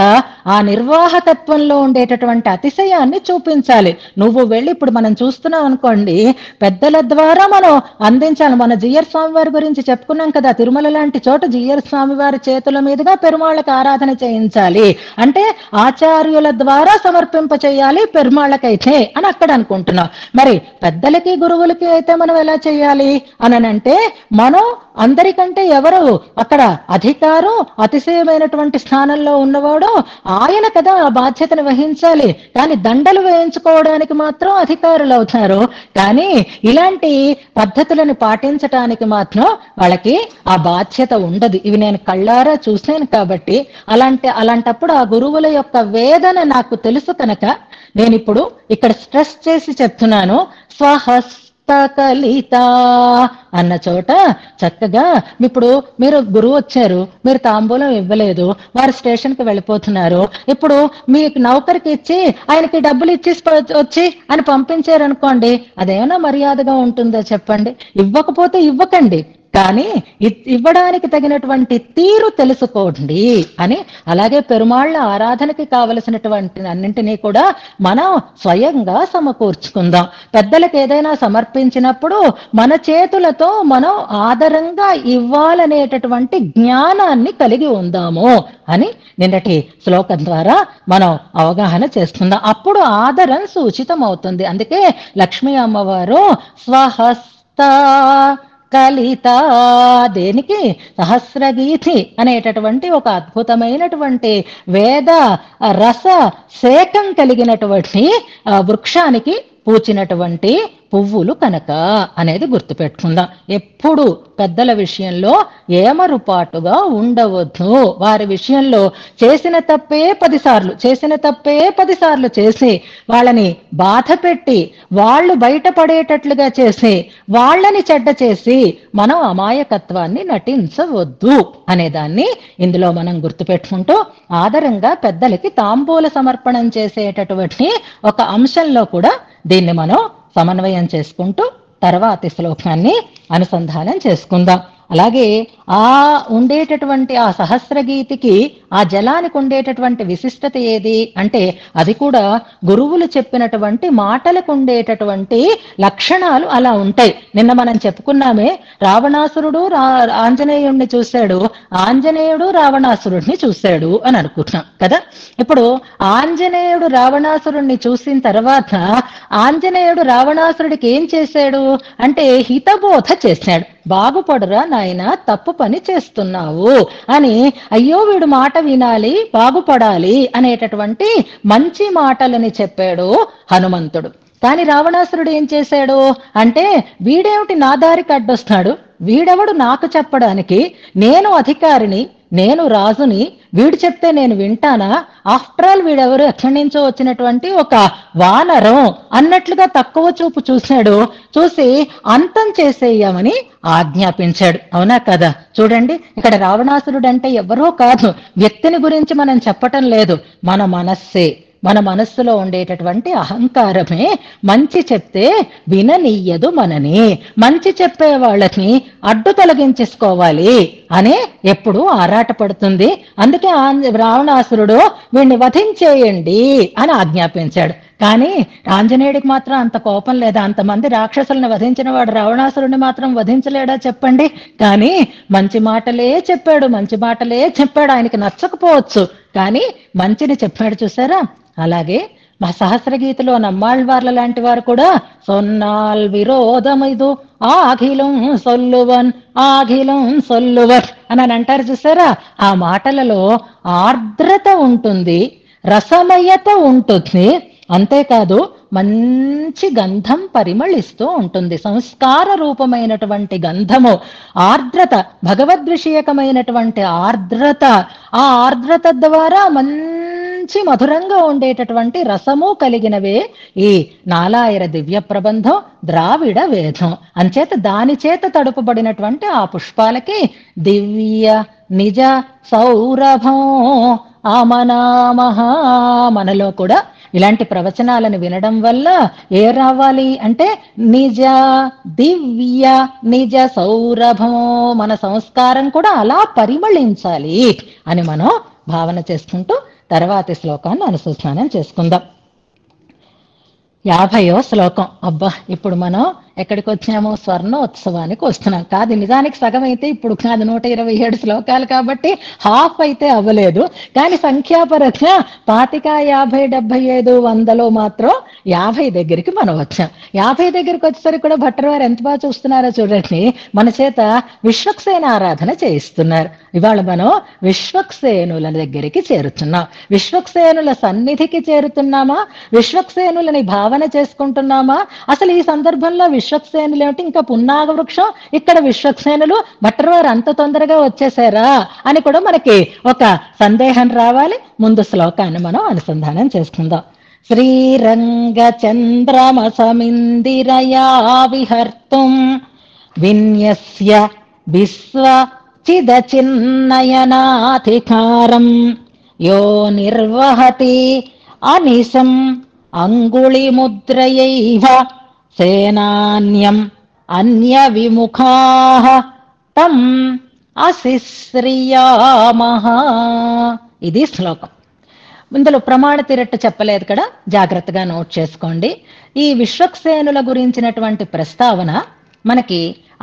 ఆ నిర్వాహకత్వంలో ఉండేటటువంటి అతిశయాన్ని చూపించాలి. నువ్వు వెళ్ళి ఇప్పుడు మనం చూస్తున్నాం అనుకోండి, పెద్దల ద్వారా మనం అందించాలి. మన జియర్ స్వామి వారి గురించి చెప్పుకున్నాం కదా, తిరుమల లాంటి చోట జియర్ స్వామి వారి చేతుల మీదుగా పెరుమాళ్ళకి ఆరాధన చేయించాలి అంటే ఆచార్యుల ద్వారా సమర్పింప చేయాలి పెరుమాళ్ళకైతే అని అక్కడ అనుకుంటున్నాం. మరి పెద్దలకి గురువులకి అయితే మనం ఎలా చేయాలి అని అంటే, మనం అందరికంటే ఎవరు అక్కడ అధికారం అతిశయమైనటువంటి స్థానంలో ఉన్నవాడు ఆయన కదా ఆ బాధ్యతను వహించాలి. కానీ దండలు వేయించుకోవడానికి మాత్రం అధికారులు అవుతారు. కానీ ఇలాంటి పద్ధతులను పాటించటానికి మాత్రం వాళ్ళకి ఆ బాధ్యత ఉండదు. ఇవి నేను కళ్ళారా చూశాను కాబట్టి అలాంటప్పుడు ఆ గురువుల యొక్క వేదన నాకు తెలుసు కనుక నేను ఇప్పుడు ఇక్కడ స్ట్రెస్ చేసి చెప్తున్నాను. కలిత అన్న చోట చక్కగా ఇప్పుడు మీరు గురువు వచ్చారు, మీరు తాంబూలం ఇవ్వలేదు, వారు స్టేషన్కి వెళ్ళిపోతున్నారు. ఇప్పుడు మీకు నౌకరికి ఇచ్చి ఆయనకి డబ్బులు ఇచ్చి వచ్చి అని పంపించారనుకోండి, అదేమైనా మర్యాదగా ఉంటుందో చెప్పండి? ఇవ్వకపోతే ఇవ్వకండి, కానీ ఇవ్వడానికి తగినటువంటి తీరు తెలుసుకోండి అని. అలాగే పెరుమాళ్ళ ఆరాధనకి కావలసినటువంటి అన్నింటినీ కూడా మనం స్వయంగా సమకూర్చుకుందాం. పెద్దలకు ఏదైనా సమర్పించినప్పుడు మన చేతులతో మనం ఆదరంగా ఇవ్వాలనేటటువంటి జ్ఞానాన్ని కలిగి ఉందాము అని నిన్నటి శ్లోకం ద్వారా మనం అవగాహన చేసుకుందాం. అప్పుడు ఆదరం సూచితం అవుతుంది. అందుకే లక్ష్మీ అమ్మవారు స్వహస్త కలిత, దేనికి? సహస్రగీతి అనేటటువంటి ఒక అద్భుతమైనటువంటి వేద రస శేఖం కలిగినటువంటి వృక్షానికి పూచినటువంటి పువ్వులు కనుక అనేది గుర్తుపెట్టుకుందాం. ఎప్పుడు పెద్దల విషయంలో ఏమరుపాటుగా ఉండవద్దు. వారి విషయంలో చేసిన తప్పే 10 సార్లు చేసి వాళ్ళని బాధ పెట్టి వాళ్ళు బయటపడేటట్లుగా చేసి వాళ్ళని చెడ్డ చేసి మనం అమాయకత్వాన్ని నటించవద్దు అనేదాన్ని ఇందులో మనం గుర్తుపెట్టుకుంటూ ఆదరంగా పెద్దలకి తాంబూల సమర్పణం చేసేటటువంటి ఒక అంశంలో కూడా దీన్ని మనం సమన్వయం చేసుకుంటూ తర్వాతి శ్లోకాన్ని అనుసంధానం చేసుకుందాం. అలాగే ఆ ఉండేటటువంటి ఆ సహస్రగీతికి ఆ జలానికి ఉండేటటువంటి విశిష్టత ఏది అంటే అది కూడా గురువులు చెప్పినటువంటి మాటలకు ఉండేటటువంటి లక్షణాలు అలా ఉంటాయి. నిన్న మనం చెప్పుకున్నామే, రావణాసురుడు ఆంజనేయుణ్ణి చూశాడు, ఆంజనేయుడు రావణాసురుడిని చూశాడు అని అనుకుంటున్నాం కదా. ఇప్పుడు ఆంజనేయుడు రావణాసురుణ్ణి చూసిన తర్వాత ఆంజనేయుడు రావణాసురుడికి ఏం చేశాడు అంటే హితబోధ చేశాడు. బాగుపడురా నాయన, తప్పు పని చేస్తున్నావు అని, అయ్యో వీడు మాట వినాలి, బాగుపడాలి అనేటటువంటి మంచి మాటలని చెప్పాడు హనుమంతుడు. కానీ రావణాసురుడు ఏం చేశాడు అంటే, వీడేమిటి నా దారికి అడ్డొస్తాడు, వీడెవడు నాకు చెప్పడానికి, నేను అధికారిని, నేను రాజుని, వీడు చెప్తే నేను వింటానా, ఆఫ్టర్ ఆల్ వీడెవరు ఎక్కడి నుంచో వచ్చినటువంటి ఒక వానరం అన్నట్లుగా తక్కువ చూపు చూశాడు. చూసి అంతం చేసేయమని ఆజ్ఞాపించాడు. అవునా కదా. చూడండి, ఇక్కడ రావణాసురుడు అంటే ఎవరో కాదు, వ్యక్తిని గురించి మనం చెప్పటం లేదు, మన మనస్సే, మన మనస్సులో ఉండేటటువంటి అహంకారమే మంచి చెప్తే విననీయదు మనని, మంచి చెప్పే వాళ్ళని అడ్డు తొలగించేసుకోవాలి అనే ఎప్పుడూ ఆరాటపడుతుంది. అందుకే రావణాసురుడు వీడిని వధించేయండి అని ఆజ్ఞాపించాడు. కానీ ఆంజనేయుడికి మాత్రం అంత కోపం లేదా? అంతమంది రాక్షసులను వధించిన వాడు రావణాసురుడిని మాత్రం వధించలేడా చెప్పండి. కానీ మంచి మాటలే చెప్పాడు, మంచి మాటలే చెప్పాడు. ఆయనకి నచ్చకపోవచ్చు, కానీ మంచిని చెప్పాడు. చూసారా. అలాగే మా సహస్రగీతలో నమ్మాళ్వార్ల లాంటి వారు కూడా సొన్నాల్ విరోధమిదు ఆఖిలం సొల్లువన్ ఆఖిలం సొల్లువన్ అని అంటారు. చూసారా. ఆ మాటలలో ఆర్ద్రత ఉంటుంది, రసమయత ఉంటుంది, అంతేకాదు మంచి గంధం పరిమళిస్తూ ఉంటుంది. సంస్కార రూపమైనటువంటి గంధము, ఆర్ద్రత, భగవద్విషయకమైనటువంటి ఆర్ద్రత, ఆ ఆర్ద్రత ద్వారా మంచి మధురంగా ఉండేటటువంటి రసము కలిగినవే ఈ నాలాయిర దివ్య ప్రబంధం, ద్రావిడ వేదం. అంచేత దాని చేత తడుపబడినటువంటి ఆ పుష్పాలకి దివ్య నిజ సౌరభం ఆమనామహ. మనలో కూడా ఇలాంటి ప్రవచనాలను వినడం వల్ల ఏ రావాలి అంటే నిజ దివ్య నిజ సౌరభం, మన సంస్కారం కూడా అలా పరిమళించాలి అని మనం భావన చేసుకుంటూ తర్వాతి శ్లోకాన్ని అనుసంధానం చేసుకుందాం. 50వ శ్లోకం. అబ్బా, ఇప్పుడు మనం ఎక్కడికి వచ్చామో స్వర్ణోత్సవానికి వస్తున్నాం. కాదు, నిజానికి సగం అయితే ఇప్పుడు కాదు, 127 శ్లోకాలు కాబట్టి హాఫ్ అయితే అవ్వలేదు. కానీ సంఖ్యాపరంగా 25, 50, 75, 100లో మాత్రం 50 దగ్గరికి మనం వచ్చాం. 50 దగ్గరికి వచ్చేసరికి కూడా భట్టర్ వారు ఎంత బాగా చూస్తున్నారో చూడండి. మన చేత విశ్వక్సేన ఆరాధన చేయిస్తున్నారు. ఇవాళ మనం విశ్వక్సేనుల దగ్గరికి చేరుతున్నాం. విశ్వక్సేనుల సన్నిధికి చేరుతున్నామా, విశ్వక్సేనులని భావన చేసుకుంటున్నామా? అసలు ఈ సందర్భంలో విశ్వక్సేనులు ఏమిటి, ఇంకా పున్నాగ వృక్షం, ఇక్కడ విశ్వక్సేనులు, భట్టర్ వారు అంత తొందరగా వచ్చేసారా అని కూడా మనకి ఒక సందేహం రావాలి. ముందు శ్లోకాన్ని మనం అనుసంధానం చేసుకుందాం. శ్రీరంగ చంద్రమసమిందిరయా విహర్తుం విన్యస్య విశ్వ చిదచిన్నయనాధికారం యో నిర్వహతి అనిశం అంగుళిముద్రయైవ సేనాన్యం అన్య విముఖాః తం అసిశ్రియామః. ఇది శ్లోకం. ఇందులో ప్రమాణ తిరట్టు చెప్పలేదు కదా, జాగ్రత్తగా నోట్ చేసుకోండి. ఈ విశ్వక్సేనుల గురించినటువంటి ప్రస్తావన మనకి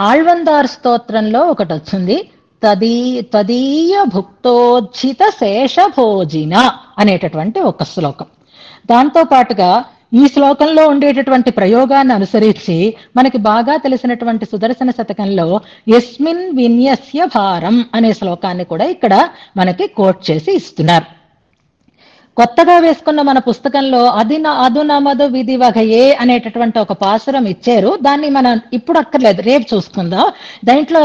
ఆళ్వందార్ స్తోత్రంలో ఒకటి వచ్చింది. తదీయ భుక్తోజ్జిత శేషభోజిన అనేటటువంటి ఒక శ్లోకం. దాంతో పాటుగా ఈ శ్లోకంలో ఉండేటటువంటి ప్రయోగాన్ని అనుసరించి మనకి బాగా తెలిసినటువంటి సుదర్శన శతకంలో యస్మిన్ విన్యస్య భారం అనే శ్లోకాన్ని కూడా ఇక్కడ మనకి కోట్ చేసి ఇస్తున్నారు. కొత్తగా వేసుకున్న మన పుస్తకంలో అదునమదు విధి వగయే అనేటటువంటి ఒక పాసురం ఇచ్చారు. దాన్ని మనం ఇప్పుడు అక్కర్లేదు, రేపు చూసుకుందాం. దాంట్లో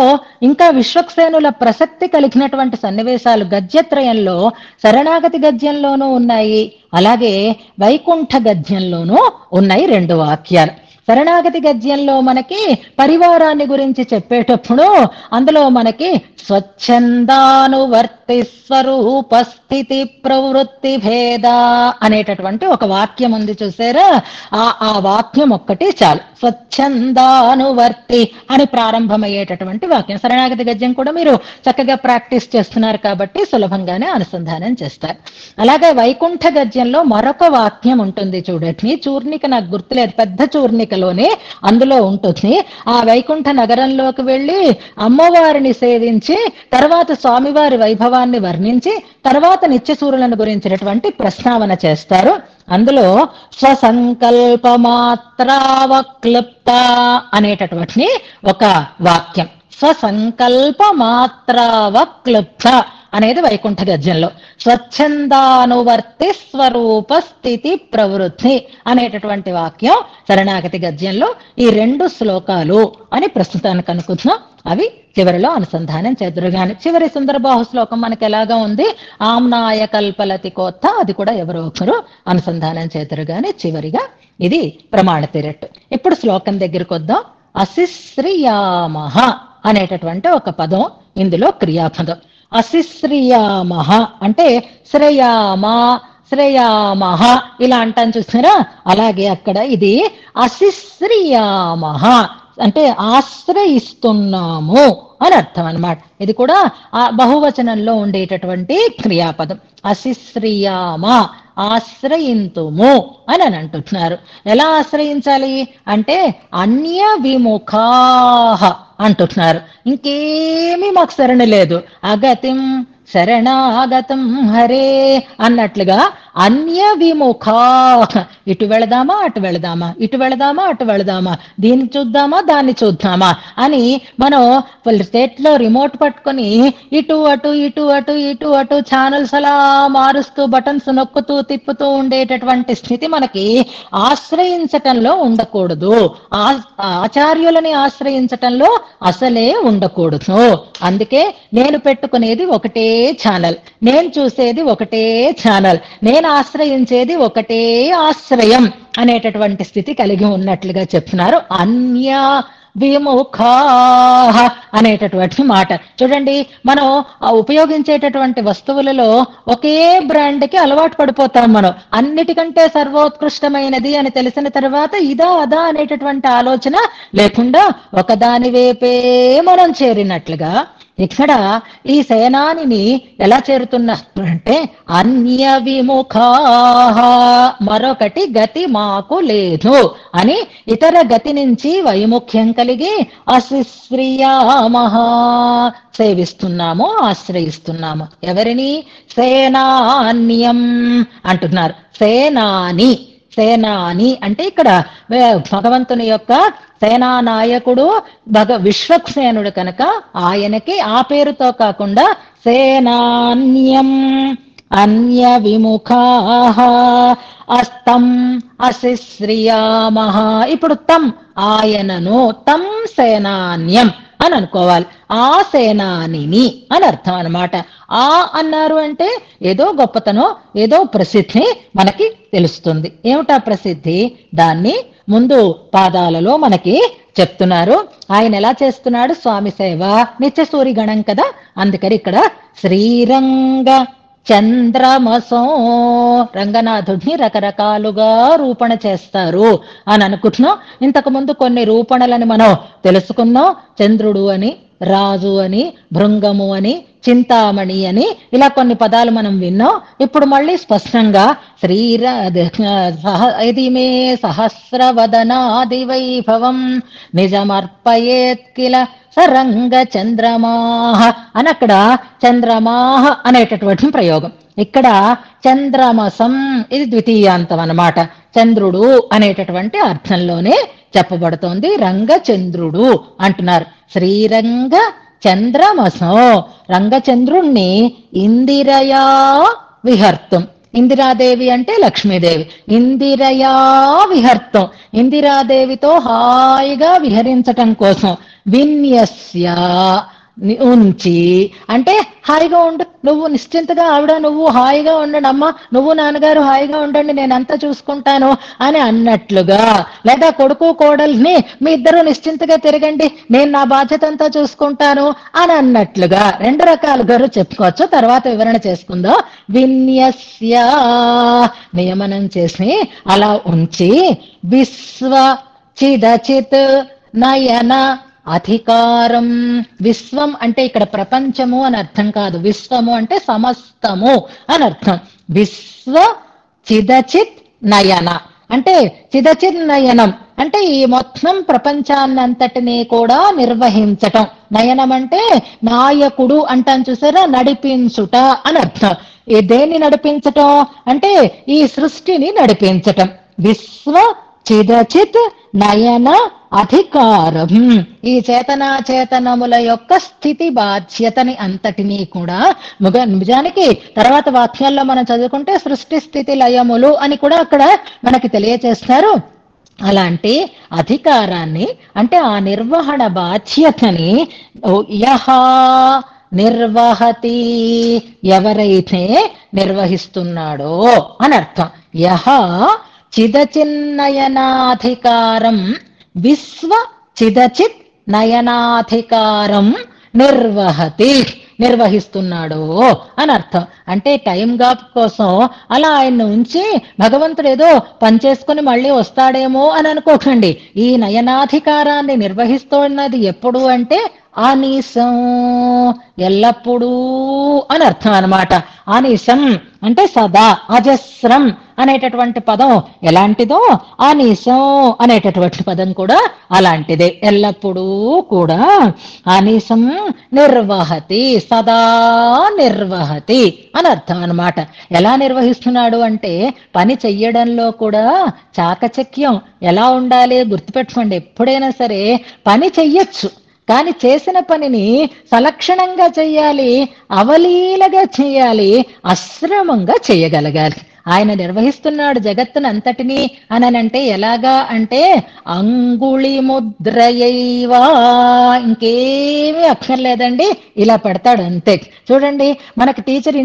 ఇంకా విశ్వక్సేనుల ప్రసక్తి కలిగినటువంటి సన్నివేశాలు గద్యత్రయంలో శరణాగతి గద్యంలోనూ ఉన్నాయి, అలాగే వైకుంఠ గద్యంలోనూ ఉన్నాయి 2 వాక్యాలు. శరణాగతి గద్యంలో మనకి పరివారాన్ని గురించి చెప్పేటప్పుడు అందులో మనకి స్వచ్ఛందానువర్తి స్వరూపస్థితి ప్రవృత్తి భేద అనేటటువంటి ఒక వాక్యం ఉంది చూసారా. ఆ వాక్యం ఒక్కటి చాలు. స్వచ్ఛందానువర్తి అని ప్రారంభమయ్యేటటువంటి వాక్యం. శరణాగతి గద్యం కూడా మీరు చక్కగా ప్రాక్టీస్ చేస్తున్నారు కాబట్టి సులభంగానే అనుసంధానం చేస్తారు. అలాగే వైకుంఠ గద్యంలో మరొక వాక్యం ఉంటుంది చూడండి. చూర్ణిక నాకు గుర్తులేదు, పెద్ద చూర్ణికలోనే అందులో ఉంటుంది. ఆ వైకుంఠ నగరంలోకి వెళ్ళి అమ్మవారిని సేవించి తర్వాత స్వామివారి వైభవాన్ని వర్ణించి తర్వాత నిత్యసూరులను గురించినటువంటి ప్రస్తావన చేస్తారు. అందులో స్వసంకల్ప మాత్రావక్లుప్త అనేటటువంటి ఒక వాక్యం. స్వసంకల్ప మాత్రావక్లుప్త అనేది వైకుంఠ గద్యంలో. స్వచ్ఛందానువర్తి స్వరూప స్థితి ప్రవృత్తి అనేటటువంటి వాక్యం శరణాగతి గద్యంలో. ఈ 2 శ్లోకాలు అని ప్రస్తుతానికి అనుకుంటున్నాం. అవి చివరిలో అనుసంధానం చేద్దరు. కానీ చివరి సుందరబాహు శ్లోకం మనకి ఎలాగా ఉంది, ఆమ్నాయ కల్పలతి కోత్త, అది కూడా ఎవరో ఒకరు అనుసంధానం చేద్దరు. కానీ చివరిగా ఇది ప్రమాణ తిరట్టు. ఇప్పుడు శ్లోకం దగ్గరికి వద్దాం. అసిశ్రియామహ అనేటటువంటి ఒక పదం ఇందులో క్రియాపదం. అసిశ్రియామహ అంటే శ్రేయామా శ్రేయామహ ఇలా అంటాం చూసారా. అలాగే అక్కడ ఇది అసిశ్రియామహ అంటే ఆశ్రయిస్తున్నాము అని అర్థం అన్నమాట. ఇది కూడా బహువచనంలో ఉండేటటువంటి క్రియాపదం. అసిశ్రియామ ఆశ్రయింతుము అని అంటున్నారు. ఎలా ఆశ్రయించాలి అంటే అన్య విముఖాహ అంటున్నారు. ఇంకేమీ మాకు శరణి లేదు. అగతిం శరణాగతం హరే అన్నట్లుగా అన్య విముఖా, ఇటు వెళదామా అటు వెళదామా, ఇటు వెళదామా అటు వెళదామా, దీన్ని చూద్దామా దాన్ని చూద్దామా అని మనం స్టేట్లో రిమోట్ పట్టుకొని ఇటు అటు ఇటు అటు ఇటు అటు ఛానల్స్ అలా మారుస్తూ బటన్స్ నొక్కుతూ తిప్పుతూ ఉండేటటువంటి స్థితి మనకి ఆశ్రయించటంలో ఉండకూడదు. ఆచార్యులని ఆశ్రయించటంలో అసలే ఉండకూడదు. అందుకే నేను పెట్టుకునేది ఒకటే ఛానల్, నేను చూసేది ఒకటే ఛానల్, నేను ఆశ్రయించేది ఒకటే ఆశ్రయం అనేటటువంటి స్థితి కలిగి ఉన్నట్లుగా చెప్తున్నారు. అన్య విముఖా అనేటటువంటి మాట చూడండి. మనం ఉపయోగించేటటువంటి వస్తువులలో ఒకే బ్రాండ్కి అలవాటు పడిపోతాం. మనం అన్నిటికంటే సర్వోత్కృష్టమైనది అని తెలిసిన తర్వాత ఇదా అదా అనేటటువంటి ఆలోచన లేకుండా ఒకదాని వైపే మనం చేరినట్లుగా ఇక్కడ ఈ సేనానిని ఎలా చేరుతున్నారు అంటే అన్య విముఖా, మరొకటి గతి మాకు లేదు అని ఇతర గతి నుంచి వైముఖ్యం కలిగి అసిశ్రియామః సేవిస్తున్నాము, ఆశ్రయిస్తున్నాము. ఎవరిని? సేనాన్యం అంటున్నారు. సేనాని, సేనాని అంటే ఇక్కడ భగవంతుని యొక్క సేనా నాయకుడు విశ్వక్సేనుడు కనుక ఆయనకి ఆ పేరుతో కాకుండా సేనాన్యం అన్య విముఖాః అస్తం అసిశ్రియామః. ఇప్పుడు తం ఆయనను, తం సేనాన్యం అని అనుకోవాలి. ఆ సేనానిని అని అర్థం అన్నమాట. ఆ అన్నారు అంటే ఏదో గొప్పతనం, ఏదో ప్రసిద్ధి మనకి తెలుస్తుంది. ఏమిటా ప్రసిద్ధి? దాన్ని ముందు పాదాలలో మనకి చెప్తున్నారు. ఆయన ఎలా చేస్తున్నాడు? స్వామి సేవ నిత్యసూరి గణం కదా, అందుకని ఇక్కడ శ్రీరంగ చంద్రమసో, రంగనాథుడిని రకరకాలుగా రూపణ చేస్తారు అని అనుకుంటున్నాం. ఇంతకు ముందు కొన్ని రూపణలని మనం తెలుసుకున్నాం. చంద్రుడు అని, రాజు అని, భృంగము అని, చింతామణి అని ఇలా కొన్ని పదాలు మనం విన్నాం. ఇప్పుడు మళ్ళీ స్పష్టంగా ఇది మే సహస్రవదనాది వైభవం నిజమర్పయేత్ కిల సరంగ చంద్రమాహ అని అక్కడ చంద్రమాహ అనేటటువంటి ప్రయోగం. ఇక్కడ చంద్రమసం ఇది ద్వితీయాంతం అన్నమాట. చంద్రుడు అనేటటువంటి అర్థంలోనే చెప్పబడుతోంది. రంగచంద్రుడు అంటున్నారు. శ్రీరంగ చంద్రమసం, రంగచంద్రుణ్ణి ఇందిరయా విహర్తం. ఇందిరాదేవి అంటే లక్ష్మీదేవి. ఇందిరయా విహర్తం, ఇందిరాదేవితో హాయిగా విహరించటం కోసం. విన్యస్య ఉంచి అంటే హాయిగా ఉండు, నువ్వు నిశ్చింతగా ఆవిడ నువ్వు హాయిగా ఉండండి అమ్మ, నువ్వు నాన్నగారు హాయిగా ఉండండి, నేనంతా చూసుకుంటాను అని అన్నట్లుగా, లేదా కొడుకు కోడల్ని మీ ఇద్దరు నిశ్చింతగా తిరగండి, నేను నా బాధ్యత అంతా చూసుకుంటాను అని అన్నట్లుగా రెండు రకాలుగా చెప్పుకోవచ్చు. తర్వాత వివరణ చేసుకుందాం. విన్యస్య నియమనం చేసి అలా ఉంచి, విశ్వ చిదచిత్ నయన అధికారం. విశ్వం అంటే ఇక్కడ ప్రపంచము అని అర్థం కాదు, విశ్వము అంటే సమస్తము అని అర్థం. విశ్వ చిదచిత్ నయన అంటే చిదచిత్ నయనం అంటే ఈ మొత్తం ప్రపంచాన్నంతటినీ కూడా నిర్వహించటం. నయనం అంటే నాయకుడు అంటాం చూసారా, నడిపించుట అని అర్థం. దేన్ని నడిపించటం అంటే ఈ సృష్టిని నడిపించటం. విశ్వ చిదచిత్ నయన అధికారం, ఈ చేతనాచేతనముల యొక్క స్థితి బాధ్యతని అంతటినీ కూడా నిజానికి తర్వాత వాక్యాల్లో మనం చదువుకుంటే సృష్టి స్థితి లయములు అని కూడా అక్కడ మనకి తెలియచేస్తారు. అలాంటి అధికారాన్ని అంటే ఆ నిర్వహణ బాధ్యతని యహ నిర్వహతి ఎవరైతే నిర్వహిస్తున్నాడో అని అర్థం. యహ చిదచిన్నయనాధికారం విశ్వ చిదచిత్ నయనాధికారం నిర్వహతి నిర్వహిస్తున్నాడు అని అర్థం. అంటే టైం గ్యాప్ కోసం అలా ఆయన్ని ఉంచి భగవంతుడు ఏదో పనిచేసుకుని మళ్ళీ వస్తాడేమో అని అనుకోకండి. ఈ నయనాధికారాన్ని నిర్వహిస్తున్నది ఎప్పుడు అంటే అనిశం, ఎల్లప్పుడూ అని అర్థం అన్నమాట. అనిశం అంటే సదా, అజస్రం అనేటటువంటి పదం ఎలాంటిదో అనిశం అనేటటువంటి పదం కూడా అలాంటిదే. ఎల్లప్పుడూ కూడా అనిశం నిర్వహతి, సదా నిర్వహతి అని అర్థం అన్నమాట. ఎలా నిర్వహిస్తున్నాడు అంటే పని చెయ్యడంలో కూడా చాకచక్యం ఎలా ఉండాలి గుర్తుపెట్టుకోండి. ఎప్పుడైనా సరే పని చెయ్యొచ్చు, కానీ చేసిన పనిని సలక్షణంగా చెయ్యాలి, అవలీలగా చేయాలి, అశ్రమంగా చేయగలగాలి. ఆయన నిర్వహిస్తున్నాడు జగత్తును అంతటినీ అనంటే ఎలాగా అంటే అంగుళి ముద్రయైవా, ఇంకేమీ అక్కర్లేదండి, ఇలా పెడతాడు అంతే. చూడండి మనకి టీచర్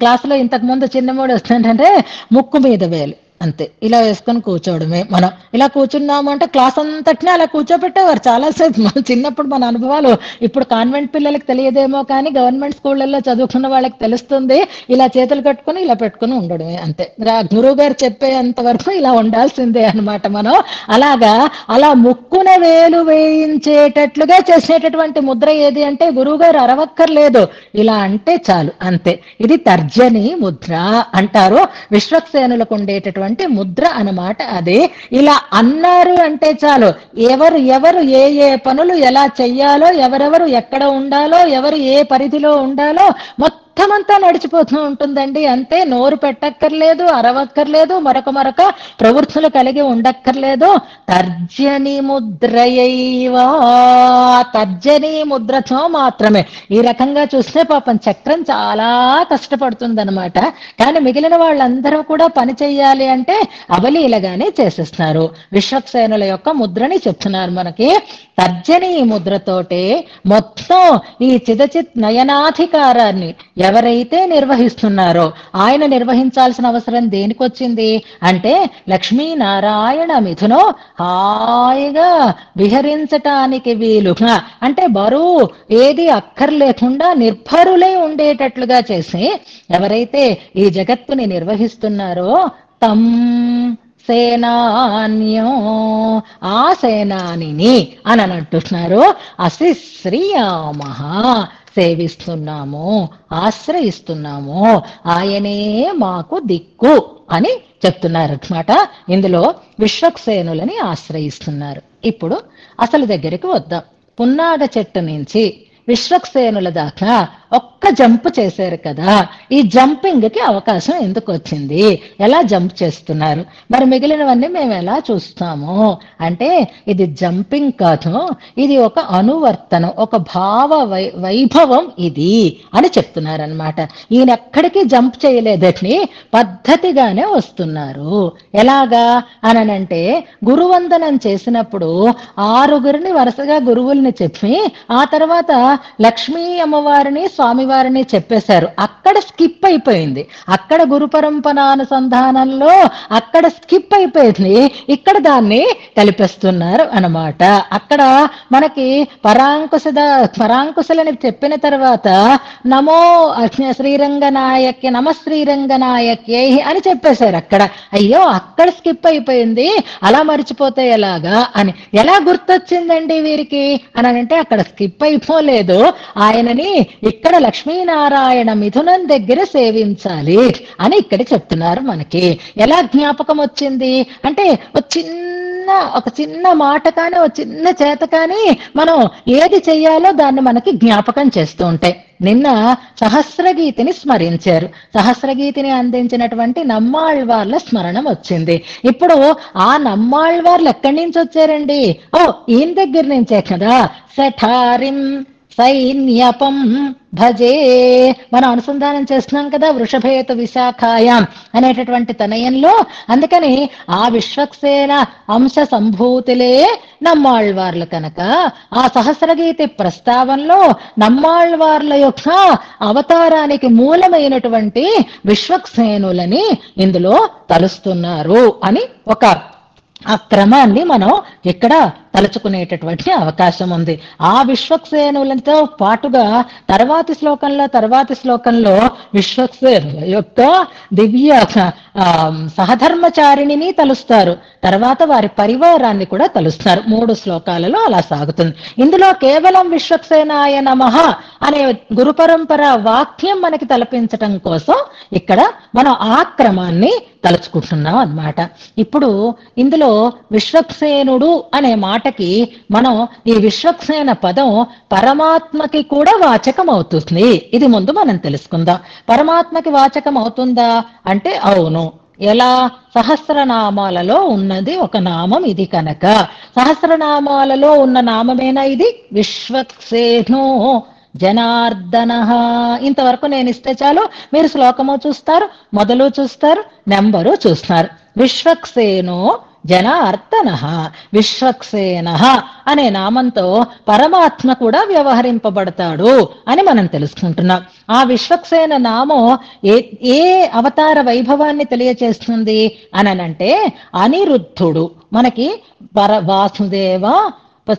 క్లాసులో ఇంతకు ముందు చిన్నమూడు వస్తుందంటే ముక్కు మీద వేలు అంతే, ఇలా వేసుకొని కూర్చోవడమే. మనం ఇలా కూర్చున్నాము అంటే క్లాస్ అంతటినీ అలా కూర్చోబెట్టేవారు చాలాసేపు. మన చిన్నప్పుడు మన అనుభవాలు ఇప్పుడు కాన్వెంట్ పిల్లలకి తెలియదేమో కానీ గవర్నమెంట్ స్కూళ్ళల్లో చదువుకున్న వాళ్ళకి తెలుస్తుంది. ఇలా చేతులు కట్టుకుని ఇలా పెట్టుకుని ఉండడమే అంతే. గురువు గారు చెప్పేంత వరకు ఇలా ఉండాల్సిందే అన్నమాట మనం. అలాగా అలా ముక్కున వేలు వేయించేటట్లుగా చేసేటటువంటి ముద్ర ఏది అంటే గురువు గారు అరవక్కర్లేదు, ఇలా అంటే చాలు అంతే. ఇది తర్జని ముద్ర అంటారు. విశ్వక్సేనులకు ఉండేటటువంటి ముద్ర అన్నమాట అదే. ఇలా అన్నారు అంటే చాలు, ఎవరు ఎవరు ఏ ఏ పనులు ఎలా చెయ్యాలో, ఎవరెవరు ఎక్కడ ఉండాలో, ఎవరు ఏ పరిధిలో ఉండాలో మొత్తమంతా నడిచిపోతూ ఉంటుందండి అంతే. నోరు పెట్టక్కర్లేదు, అరవక్కర్లేదు, మరొక ప్రవృత్తులు కలిగి ఉండక్కర్లేదు. తర్జని ముద్రయైవా, తర్జని ముద్రతో మాత్రమే. ఈ రకంగా చూస్తే పాపం చక్రం చాలా కష్టపడుతుందన్నమాట. కానీ మిగిలిన వాళ్ళందరూ కూడా పని చెయ్యాలి అంటే అవలీలగానే చేసేస్తున్నారు. విశ్వక్సేనుల యొక్క ముద్రని చెప్తున్నారు మనకి. తర్జని ముద్రతోటే మొత్తం ఈ చిదచిత్ నయనాధికారాన్ని ఎవరైతే నిర్వహిస్తున్నారో, ఆయన నిర్వహించాల్సిన అవసరం దేనికొచ్చింది అంటే లక్ష్మీనారాయణ మిథునో హాయిగా విహరించటానికి వీలుగా, అంటే బరువు ఏది అక్కర్లేకుండా నిర్భరులై ఉండేటట్లుగా చేసి ఎవరైతే ఈ జగత్తుని నిర్వహిస్తున్నారో తం సేనాన్యో, ఆ సేనానిని అని అంటున్నారు. అసిశ్రియామః, సేవిస్తున్నాము, ఆశ్రయిస్తున్నాము, ఆయనే మాకు దిక్కు అని చెప్తున్నారు అన్నమాట. ఇందులో విశ్వక్సేనులని ఆశ్రయిస్తున్నారు. ఇప్పుడు అసలు దగ్గరికి వద్దాం. పున్నాగ చెట్టు నుంచి విశ్వక్సేనుల దాకా ఒక్క జంప్ చేశారు కదా, ఈ జంపింగ్ కి అవకాశం ఎందుకు వచ్చింది, ఎలా జంప్ చేస్తున్నారు, మరి మిగిలినవన్నీ మేము ఎలా చూస్తాము అంటే ఇది జంపింగ్ కాదు, ఇది ఒక అనువర్తనం, ఒక భావ వైభవం ఇది అని చెప్తున్నారనమాట. ఈయన ఎక్కడికి జంప్ చేయలేదని పద్ధతిగానే వస్తున్నారు. ఎలాగా అనంటే గురువందనం చేసినప్పుడు 6 వరుసగా గురువుల్ని చెప్పి ఆ తర్వాత లక్ష్మీ అమ్మవారిని స్వామివారిని చెప్పేశారు. అక్కడ స్కిప్ అయిపోయింది, అక్కడ గురు పరంపరానుసంధానంలో అక్కడ స్కిప్ అయిపోయింది, ఇక్కడ దాన్ని కలిపేస్తున్నారు అన్నమాట. అక్కడ మనకి పరాంకుశలని చెప్పిన తర్వాత నమో శ్రీరంగనాయక్య నమ శ్రీరంగనాయక్యై అని చెప్పేశారు. అక్కడ అయ్యో అక్కడ స్కిప్ అయిపోయింది, అలా మర్చిపోతే ఎలాగా అని ఎలా గుర్తొచ్చిందండి వీరికి అని అంటే అక్కడ స్కిప్ అయిపోలేదు, ఆయనని ఇక్కడ లక్ష్మీనారాయణ మిథునం దగ్గర సేవించాలి అని ఇక్కడ చెప్తున్నారు. మనకి ఎలా జ్ఞాపకం వచ్చింది అంటే ఒక చిన్న మాట కానీ ఒక చిన్న చేత కానీ మనం ఏది చెయ్యాలో దాన్ని మనకి జ్ఞాపకం చేస్తూ ఉంటాయి. నిన్న సహస్రగీతిని స్మరించారు, సహస్రగీతిని అందించినటువంటి నమ్మాళ్వార్ల స్మరణం వచ్చింది. ఇప్పుడు ఆ నమ్మాళ్వార్లు ఎక్కడి నుంచి వచ్చారండి, ఈయన దగ్గర నుంచే కదా. సఠారిం సైన్యపం భజే మనం అనుసంధానం చేస్తున్నాం కదా వృషభేతు విశాఖాయాం అనేటటువంటి తనయంలో. అందుకని ఆ విశ్వక్సేన అంశ సంభూతులే నమ్మాళ్వార్లు కనుక ఆ సహస్రగీతి ప్రస్తావనలో నమ్మాళ్వార్ల యొక్క అవతారానికి మూలమైనటువంటి విశ్వక్సేనులని ఇందులో తలుస్తున్నారు అని ఒక ఆ క్రమాన్ని మనం ఇక్కడ తలుచుకునేటటువంటి అవకాశం ఉంది. ఆ విశ్వక్సేనులతో పాటుగా తర్వాతి శ్లోకంలో విశ్వక్సేనుల యొక్క దివ్య సహధర్మచారిణిని తలుస్తారు, తర్వాత వారి పరివారాన్ని కూడా తలుస్తారు. 3 శ్లోకాలలో అలా సాగుతుంది. ఇందులో కేవలం విశ్వక్సేనాయ నమః అనే గురు పరంపర వాక్యం మనకి తలపించటం కోసం ఇక్కడ మనం ఆ క్రమాన్ని తలుచుకుంటున్నాం అన్నమాట. ఇప్పుడు ఇందులో విశ్వక్సేనుడు అనే మాటకి మనం ఈ విశ్వక్సేన పదం పరమాత్మకి కూడా వాచకం అవుతుంది. ఇది ముందు మనం తెలుసుకుందాం. పరమాత్మకి వాచకం అవుతుందా అంటే అవును. ఎలా? సహస్రనామాలలో ఉన్నది ఒక నామం ఇది కనుక సహస్రనామాలలో ఉన్న నామమేనా ఇది? విశ్వక్సేనో జనార్దన. ఇంతవరకు నేను ఇస్తే చాలు, మీరు శ్లోకము చూస్తారు, మొదలు చూస్తారు, నెంబరు చూస్తారు. విశ్వక్సేనో జనార్దన, విశ్వక్సేన అనే నామంతో పరమాత్మ కూడా వ్యవహరింపబడతాడు అని మనం తెలుసుకుంటున్నాం. ఆ విశ్వక్సేన నామం ఏ అవతార వైభవాన్ని తెలియచేస్తుంది అనంటే అనిరుద్ధుడు. మనకి వాసుదేవ,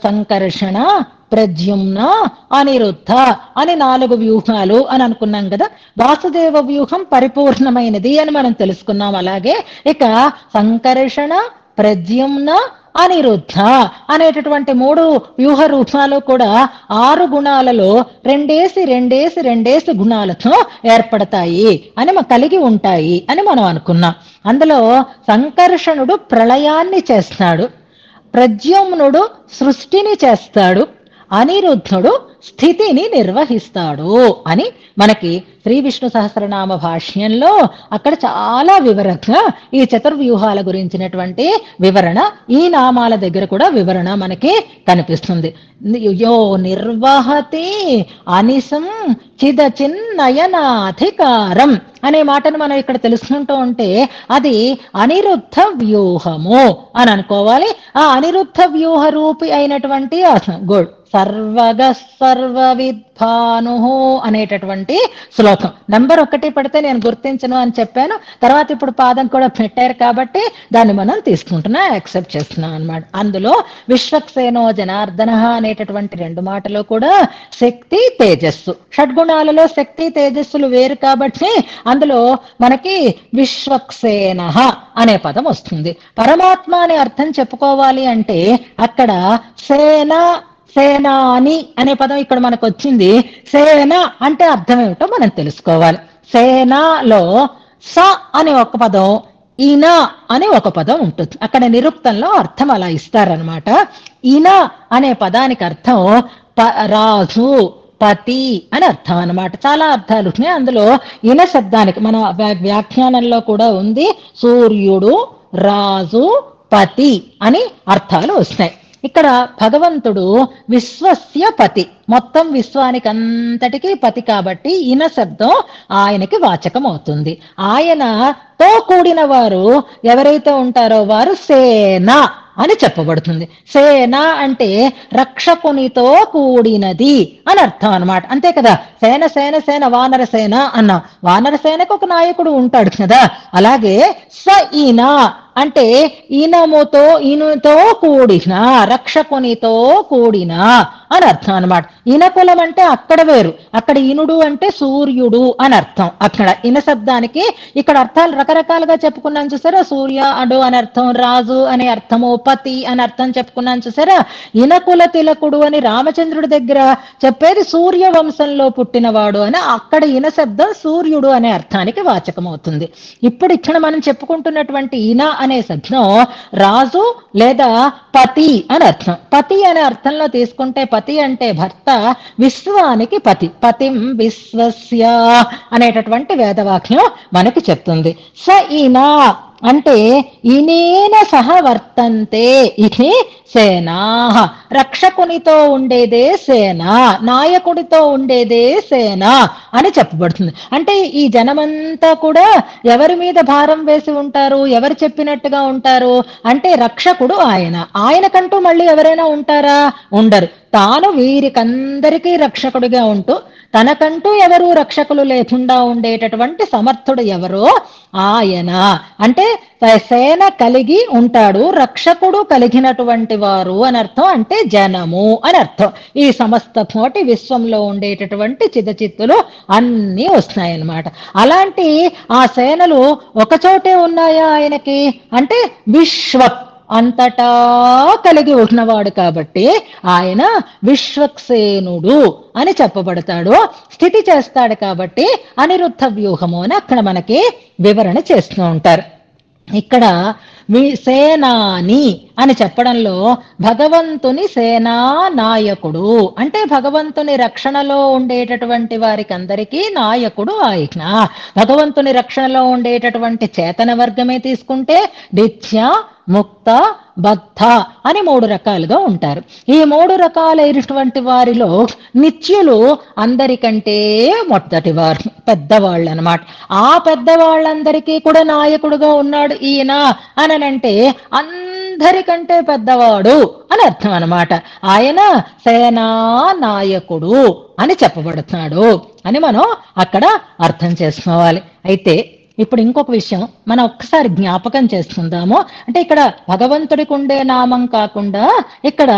సంకర్షణ, ప్రద్యుమ్న, అనిరుద్ధ అని 4 వ్యూహాలు అని అనుకున్నాం కదా. వాసుదేవ వ్యూహం పరిపూర్ణమైనది అని మనం తెలుసుకున్నాం. అలాగే ఇక సంకర్షణ, ప్రద్యుమ్న, అనిరుద్ధ అనేటటువంటి 3 వ్యూహ రూపాలు కూడా 6 గుణాలలో 2 గుణాలతో ఏర్పడతాయి అని కలిగి ఉంటాయి అని మనం అనుకున్నాం. అందులో సంకర్షణుడు ప్రళయాన్ని చేస్తాడు, ప్రద్యుమ్నుడు సృష్టిని చేస్తాడు, అనిరుద్ధుడు స్థితిని నిర్వహిస్తాడు అని మనకి శ్రీ విష్ణు సహస్రనామ భాష్యంలో అక్కడ చాలా వివరంగా ఈ చతుర్వ్యూహాల గురించినటువంటి వివరణ, ఈ నామాల దగ్గర కూడా వివరణ మనకి కనిపిస్తుంది. యో నిర్వహతి అనిసం చిదచిన్నయనాధికారం అనే మాటను మనం ఇక్కడ తెలుసుకుంటూ ఉంటే అది అనిరుద్ధ వ్యూహము అని అనుకోవాలి. ఆ అనిరుద్ధ వ్యూహ రూపి అయినటువంటి గుడ్ సర్వగ సర్వవిద్భాను అనేటటువంటి శ్లోకం. నెంబర్ 1 పడితే నేను గుర్తించను అని చెప్పాను. తర్వాత ఇప్పుడు పాదం కూడా పెట్టారు కాబట్టి దాన్ని మనం తీసుకుంటున్నా, యాక్సెప్ట్ చేస్తున్నాం అన్నమాట. అందులో విశ్వక్సేనో జనార్దన అనేటటువంటి 2 మాటలు కూడా శక్తి తేజస్సు, షడ్గుణాలలో శక్తి తేజస్సులు వేరు కాబట్టి అందులో మనకి విశ్వక్సేన అనే పదం వస్తుంది. పరమాత్మ అనే అర్థం చెప్పుకోవాలి అంటే అక్కడ సేనాని అనే పదం ఇక్కడ మనకు వచ్చింది. సేన అంటే అర్థం ఏమిటో మనం తెలుసుకోవాలి. సేనాలో స అనే ఒక పదం, ఈన అనే ఒక పదం ఉంటుంది. అక్కడ నిరుక్తంలో అర్థం అలా ఇస్తారనమాట. ఈన అనే పదానికి అర్థం రాజు, పతి అని అర్థం అన్నమాట. చాలా అర్థాలు ఉన్నాయి అందులో. ఇన శబ్దానికి మన వ్యాఖ్యానంలో కూడా ఉంది, సూర్యుడు, రాజు, పతి అని అర్థాలు వస్తాయి. ఇక్కడ భగవంతుడు విశ్వస్య పతి, మొత్తం విశ్వానికి అంతటికీ పతి కాబట్టి ఇన శబ్దం ఆయనకి వాచకం అవుతుంది. ఆయనతో కూడిన వారు ఎవరైతే ఉంటారో వారు సేన అని చెప్పబడుతుంది. సేన అంటే రక్షకునితో కూడినది అని అర్థం అనమాట. అంతే కదా, సేన సేన సేన వానర సేన అన్నా, వానర సేనకు ఒక నాయకుడు ఉంటాడు కదా. అలాగే స ఈన అంటే ఇనుతో కూడిన, రక్షకునితో కూడిన అని అర్థం అనమాట. ఇనకులం అంటే అక్కడ వేరు, అక్కడ ఇనుడు అంటే సూర్యుడు అని అర్థం. అక్కడ ఇన శబ్దానికి ఇక్కడ అర్థాలు రకరకాలుగా చెప్పుకున్నాను చూసారా. సూర్యుడు అని అర్థం, రాజు అనే అర్థము, పతి అని అర్థం చెప్పుకున్నాను చూసారా. ఇనకుల తిలకుడు అని రామచంద్రుడి దగ్గర చెప్పేది సూర్య వంశంలో పుట్టినవాడు అని, అక్కడ ఇన శబ్దం సూర్యుడు అనే అర్థానికి వాచకం అవుతుంది. ఇప్పుడు ఇక్కడ మనం చెప్పుకుంటున్నటువంటి ఇన అనే శబ్దం రాజు లేదా పతి అని అర్థం. పతి అనే అర్థంలో తీసుకుంటే పతి అంటే భర్త, విశ్వానికి పతి. పతిం విశ్వస్య అనేటటువంటి వేదవాక్యం మనకి చెప్తుంది. స ఈనా అంటే ఇనేన సహ వర్తంతే, ఇది సేనా, రక్షకునితో ఉండేదే సేన, నాయకుడితో ఉండేదే సేన అని చెప్పబడుతుంది. అంటే ఈ జనమంతా కూడా ఎవరి మీద భారం వేసి ఉంటారు, ఎవరు చెప్పినట్టుగా ఉంటారు అంటే రక్షకుడు ఆయన. ఆయనకంటూ మళ్ళీ ఎవరైనా ఉంటారా? ఉండరు. తాను వీరికందరికీ రక్షకుడిగా ఉంటూ తనకంటూ ఎవరు రక్షకులు లేకుండా ఉండేటటువంటి సమర్థుడు ఎవరో ఆయన. అంటే సేన కలిగి ఉంటాడు, రక్షకుడు కలిగినటువంటి వారు అని అర్థం. అంటే జనము అని అర్థం. ఈ సమస్త కోటి విశ్వంలో ఉండేటటువంటి చిదచిత్తులు అన్నీ వస్తున్నాయన్నమాట. అలాంటి ఆ సేనలు ఒకచోటే ఉన్నాయా ఆయనకి అంటే విశ్వ అంతటా కలిగి ఉన్నవాడు కాబట్టి ఆయన విశ్వక్సేనుడు అని చెప్పబడతాడు. స్థితి చేస్తాడు కాబట్టి అనిరుద్ధ వ్యూహము అని అక్కడ మనకి వివరణ చేస్తూ ఉంటారు. ఇక్కడ సేనాని అని చెప్పడంలో భగవంతుని సేనా నాయకుడు అంటే భగవంతుని రక్షణలో ఉండేటటువంటి వారికి అందరికీ నాయకుడు ఆయన. భగవంతుని రక్షణలో ఉండేటటువంటి చేతన వర్గమే తీసుకుంటే నిత్య, ముక్త, బద్ధ అని 3 రకాలుగా ఉంటారు. ఈ 3 రకాలైనటువంటి వారిలో నిత్యులు అందరికంటే మొదటి వారు, పెద్దవాళ్ళు అనమాట. ఆ పెద్దవాళ్ళందరికీ కూడా నాయకుడుగా ఉన్నాడు ఈయన అనంటే అందరికంటే పెద్దవాడు అని అర్థం అనమాట. ఆయన సేనా నాయకుడు అని చెప్పబడుతున్నాడు అని మనం అక్కడ అర్థం చేసుకోవాలి. అయితే ఇప్పుడు ఇంకొక విషయం మనం ఒక్కసారి జ్ఞాపకం చేసుకుందాము. అంటే ఇక్కడ భగవంతుడికి ఉండే నామం కాకుండా ఇక్కడ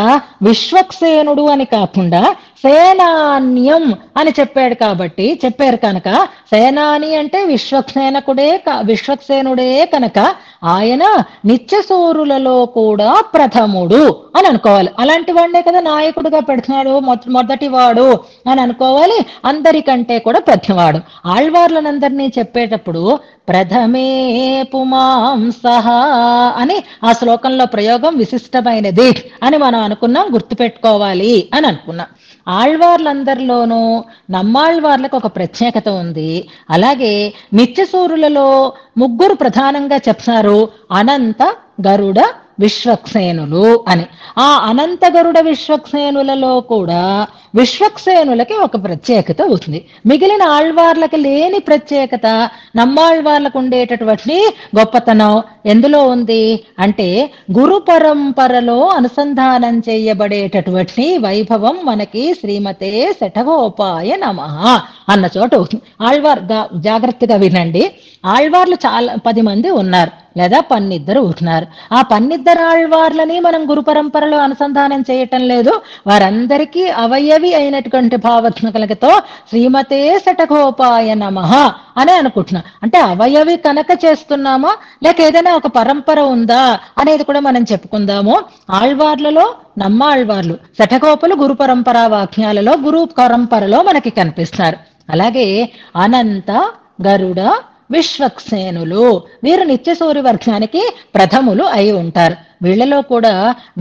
విశ్వక్సేనుడు అని కాకుండా సేనాన్యం అని చెప్పారు కనుక సేనాని అంటే విశ్వక్సేనుడే కనుక ఆయన నిత్యసూరులలో కూడా ప్రథముడు అని అనుకోవాలి. అలాంటి వాడినే కదా నాయకుడుగా పెడుతున్నాడు, మొదటి వాడు అని అనుకోవాలి. అందరికంటే కూడా పెద్దవాడు. ఆళ్వార్లనందరినీ చెప్పేటప్పుడు ప్రథమే పుమాంసః అని ఆ శ్లోకంలో ప్రయోగం విశిష్టమైనది అని మనం అనుకున్నాం, గుర్తుపెట్టుకోవాలి అని అనుకున్నాం. ఆళ్వార్లందరిలోనూ నమ్మాళ్వార్లకు ఒక ప్రత్యేకత ఉంది. అలాగే నిత్యసూరులలో 3 ప్రధానంగా చెప్తారు, అనంత, గరుడ, విశ్వక్సేనులు అని. ఆ అనంత గరుడ విశ్వక్సేనులలో కూడా విశ్వక్సేనులకి ఒక ప్రత్యేకత ఉంది. మిగిలిన ఆళ్వార్లకి లేని ప్రత్యేకత నమ్మాళ్వార్లకు ఉండేటటువంటి గొప్పతనం ఎందులో ఉంది అంటే గురు పరంపరలో అనుసంధానం చేయబడేటటువంటి వైభవం మనకి శ్రీమతే శఠగోపాయ నమః అన్న చోట అవుతుంది. జాగ్రత్తగా వినండి. ఆళ్వార్లు 10 మంది ఉన్నారు లేదా 12 ఉన్నారు. ఆ 12 ఆళ్వార్లని మనం గురు పరంపరలో అనుసంధానం చేయటం లేదు. వారందరికీ అవయవి అయినటువంటి భావత్మకలతో శ్రీమతే శఠగోపాయ నమః అని అనుకుంటున్నాం. అంటే అవయవి కనుక చేస్తున్నామా లేక ఏదైనా ఒక పరంపర ఉందా అనేది కూడా మనం చెప్పుకుందాము. ఆళ్వార్లలో నమ్మాళ్వార్లు, శఠగోపులు గురు పరంపరా వాక్యాలలో గురు పరంపరలో మనకి కనిపిస్తారు. అలాగే అనంత, గరుడ, విశ్వక్సేనులు వీరు నిత్యసూరి వర్గానికి ప్రథములు అయి ఉంటారు. వీళ్ళలో కూడా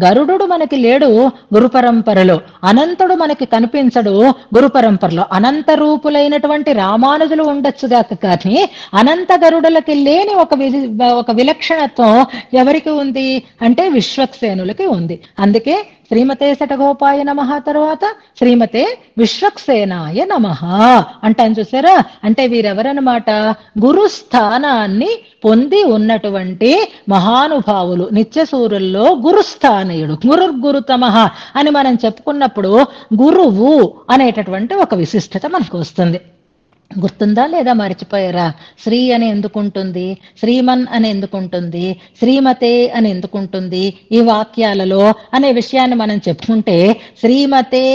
గరుడు మనకి లేడు గురు పరంపరలో, అనంతుడు మనకి కనిపించడు గురు పరంపరలో. అనంత రూపులైనటువంటి రామానుజులు ఉండొచ్చుగాక, కానీ అనంత గరుడులకి లేని ఒక విలక్షణత్వం ఎవరికి ఉంది అంటే విశ్వక్సేనులకి ఉంది. అందుకే శ్రీమతే శటగోపాయ నమః తర్వాత శ్రీమతే విశ్వక్సేనాయ నమః అంటాను చూసారా. అంటే వీరెవరనమాట, గురుస్థానాన్ని పొంది ఉన్నటువంటి మహానుభావులు. నిత్యసూరుల్లో గురుస్థానీయుడు, గురుర్గురుతమః అని మనం చెప్పుకున్నప్పుడు గురువు అనేటటువంటి ఒక విశిష్టత మనకు వస్తుంది. గుర్తుందా లేదా మర్చిపోయారా? శ్రీ అని ఎందుకుంటుంది, శ్రీమన్ అని ఎందుకుంటుంది, శ్రీమతే అని ఎందుకుంటుంది ఈ వాక్యాలలో అనే విషయాన్ని మనం చెప్పుకుంటే, శ్రీమతే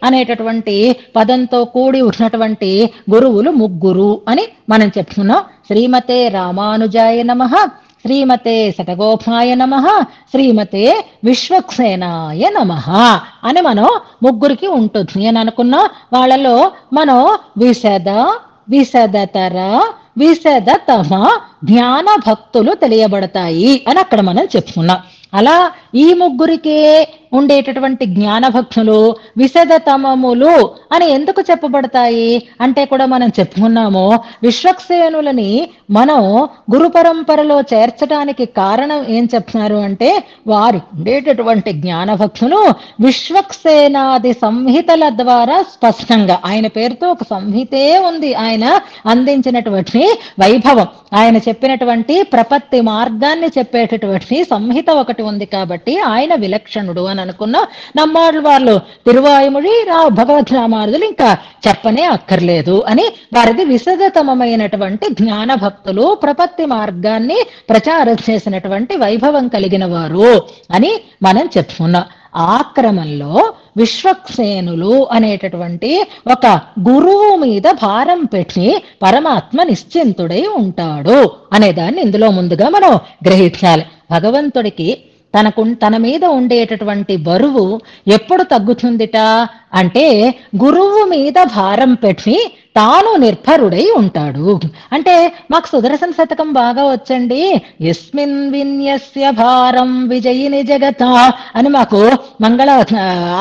అనేటటువంటి పదంతో కూడి ఉన్నటువంటి గురువులు ముగ్గురు అని మనం చెప్పుకున్నాం. శ్రీమతే రామానుజాయ నమః, శ్రీమతే శటగోపాయ నమః, శ్రీమతే విశ్వక్సేనాయ నమః అని మనం ముగ్గురికి ఉంటుంది అని అనుకున్నాం. వాళ్ళలో మనం విశదతర విశదతమ జ్ఞాన భక్తులు తెలియబడతాయి అని అక్కడ మనం చెప్పుకున్నాం. అలా ఈ ముగ్గురికే ఉండేటటువంటి జ్ఞాన భక్తులు విశదతమములు అని ఎందుకు చెప్పబడతాయి అంటే కూడా మనం చెప్పుకున్నాము. విశ్వక్సేనులని మనం గురు పరంపరలో చేర్చడానికి కారణం ఏం చెప్తున్నారు అంటే, వారి ఉండేటటువంటి జ్ఞాన భక్తులు విశ్వక్సేనాది సంహితల ద్వారా స్పష్టంగా, ఆయన పేరుతో ఒక సంహితే ఉంది, ఆయన అందించినటువంటి వైభవం, ఆయన చెప్పినటువంటి ప్రపత్తి మార్గాన్ని చెప్పేటటువంటి సంహిత ఒకటి ఉంది కాబట్టి ఆయన విలక్షణుడు అని అనుకున్నా. నమ్మాళ్ళు వాళ్ళు తిరువాయుమొഴി భగవద్ రామానుజులు ఇంకా చెప్పనే అక్కర్లేదు అని వారిది విశదతమమైనటువంటి జ్ఞాన భక్తులు, ప్రపత్తి మార్గాన్ని ప్రచారం చేసినటువంటి వైభవం కలిగిన వారు అని మనం చెప్పుకున్నాం. ఆ క్రమంలో విశ్వక్సేనులు అనేటటువంటి ఒక గురువు మీద భారం పెట్టి పరమాత్మ నిశ్చింతుడై ఉంటాడు అనేదాన్ని ఇందులో ముందుగా మనం గ్రహించాలి. భగవంతుడికి తన మీద ఉండేటటువంటి బరువు ఎప్పుడు తగ్గుతుందిట అంటే, గురువు మీద భారం పెట్టి తాను నిర్భరుడై ఉంటాడు. అంటే మాకు సుదర్శన శతకం బాగా వచ్చండి, యస్మిన్ విన్యస్య భారం విజయిని జగత అని మాకు మంగళ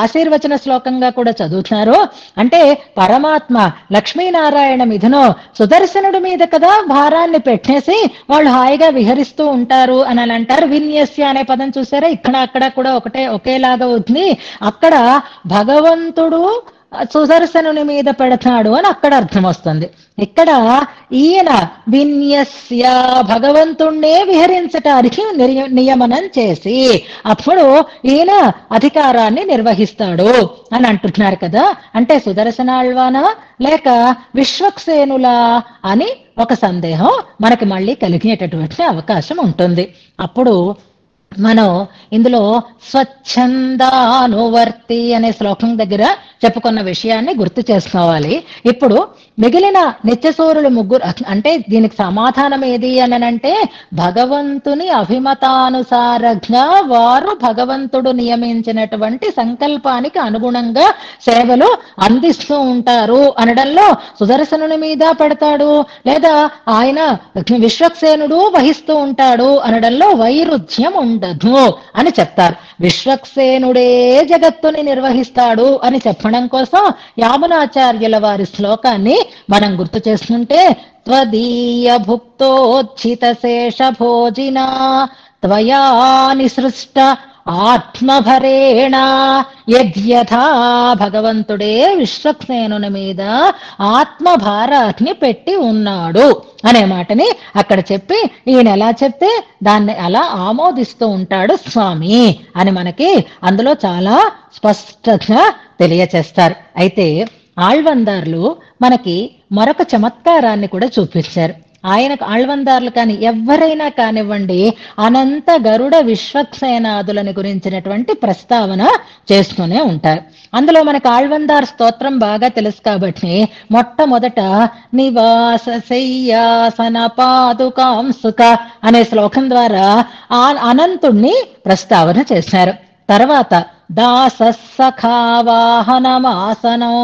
ఆశీర్వచన శ్లోకంగా కూడా చదువుతున్నారు. అంటే పరమాత్మ లక్ష్మీనారాయణ మిథునో సుదర్శనుడి మీద కదా భారాన్ని పెట్టేసి వాళ్ళు హాయిగా విహరిస్తూ ఉంటారు అని అంటారు. విన్యస్య అనే పదం చూసారా, ఇక్కడ అక్కడ కూడా ఒకేలాగా ఉంది. అక్కడ భగవంతుడు సుదర్శనుని మీద పెడతాడు అని అక్కడ అర్థం వస్తుంది. ఇక్కడ ఈయన విన్యస్య భగవంతుణ్ణే విహరించటానికి నియమనం చేసి అప్పుడు ఈయన అధికారాన్ని నిర్వహిస్తాడు అని అంటున్నారు కదా. అంటే సుదర్శనాళ్వానా లేక విశ్వక్సేనులా అని ఒక సందేహం మనకి మళ్ళీ కలిగేటటువంటి అవకాశం ఉంటుంది. అప్పుడు మనం ఇందులో స్వచ్ఛందానువర్తి అనే శ్లోకం దగ్గర చెప్పుకున్న విషయాన్ని గుర్తు చేసుకోవాలి. ఇప్పుడు మిగిలిన నిత్యసూరులు ముగ్గురు, అంటే దీనికి సమాధానం ఏది అని అంటే, భగవంతుని అభిమతానుసారంగా వారు భగవంతుడు నియమించినటువంటి సంకల్పానికి అనుగుణంగా సేవలు అందిస్తూ ఉంటారు అనడంలో సుదర్శనుని మీద పెడతాడు లేదా ఆయన విశ్వక్సేనుడు వహిస్తూ ఉంటాడు అనడంలో వైరుధ్యం ఉండదు అని చెప్తారు. విశ్వక్సేనుడే జగత్తుని నిర్వహిస్తాడు అని చెప్పడం కోసం యామునాచార్యుల వారి శ్లోకాన్ని మనం గుర్తు చేసుకుంటే, త్వదీయ భుక్తోచ్చిత శేష భోజినా త్వయా నిసృష్ట ఆత్మభరేణ యథా భగవంతుడే విశ్వక్సేనుని మీద ఆత్మభారాన్ని పెట్టి ఉన్నాడు అనే మాటని అక్కడ చెప్పి, ఈయన ఎలా చెప్తే దాన్ని అలా ఆమోదిస్తూ ఉంటాడు స్వామి అని మనకి అందులో చాలా స్పష్టంగా తెలియచేస్తారు. అయితే ఆళ్వందార్లు మనకి మరొక చమత్కారాన్ని కూడా చూపించారు. ఆయనకు ఆళ్వందార్లు కానీ ఎవరైనా కానివ్వండి అనంత గరుడ విశ్వక్సేనాదులని గురించినటువంటి ప్రస్తావన చేస్తూనే ఉంటారు. అందులో మనకు ఆళ్వందార్ స్తోత్రం బాగా తెలుసు కాబట్టి మొట్టమొదట నివాస శయ్యాసన పాదుకాంసుక అనే శ్లోకం ద్వారా ఆ అనంతుణ్ణి ప్రస్తావన చేశారు. తర్వాత దాసఖావాహనమాసనో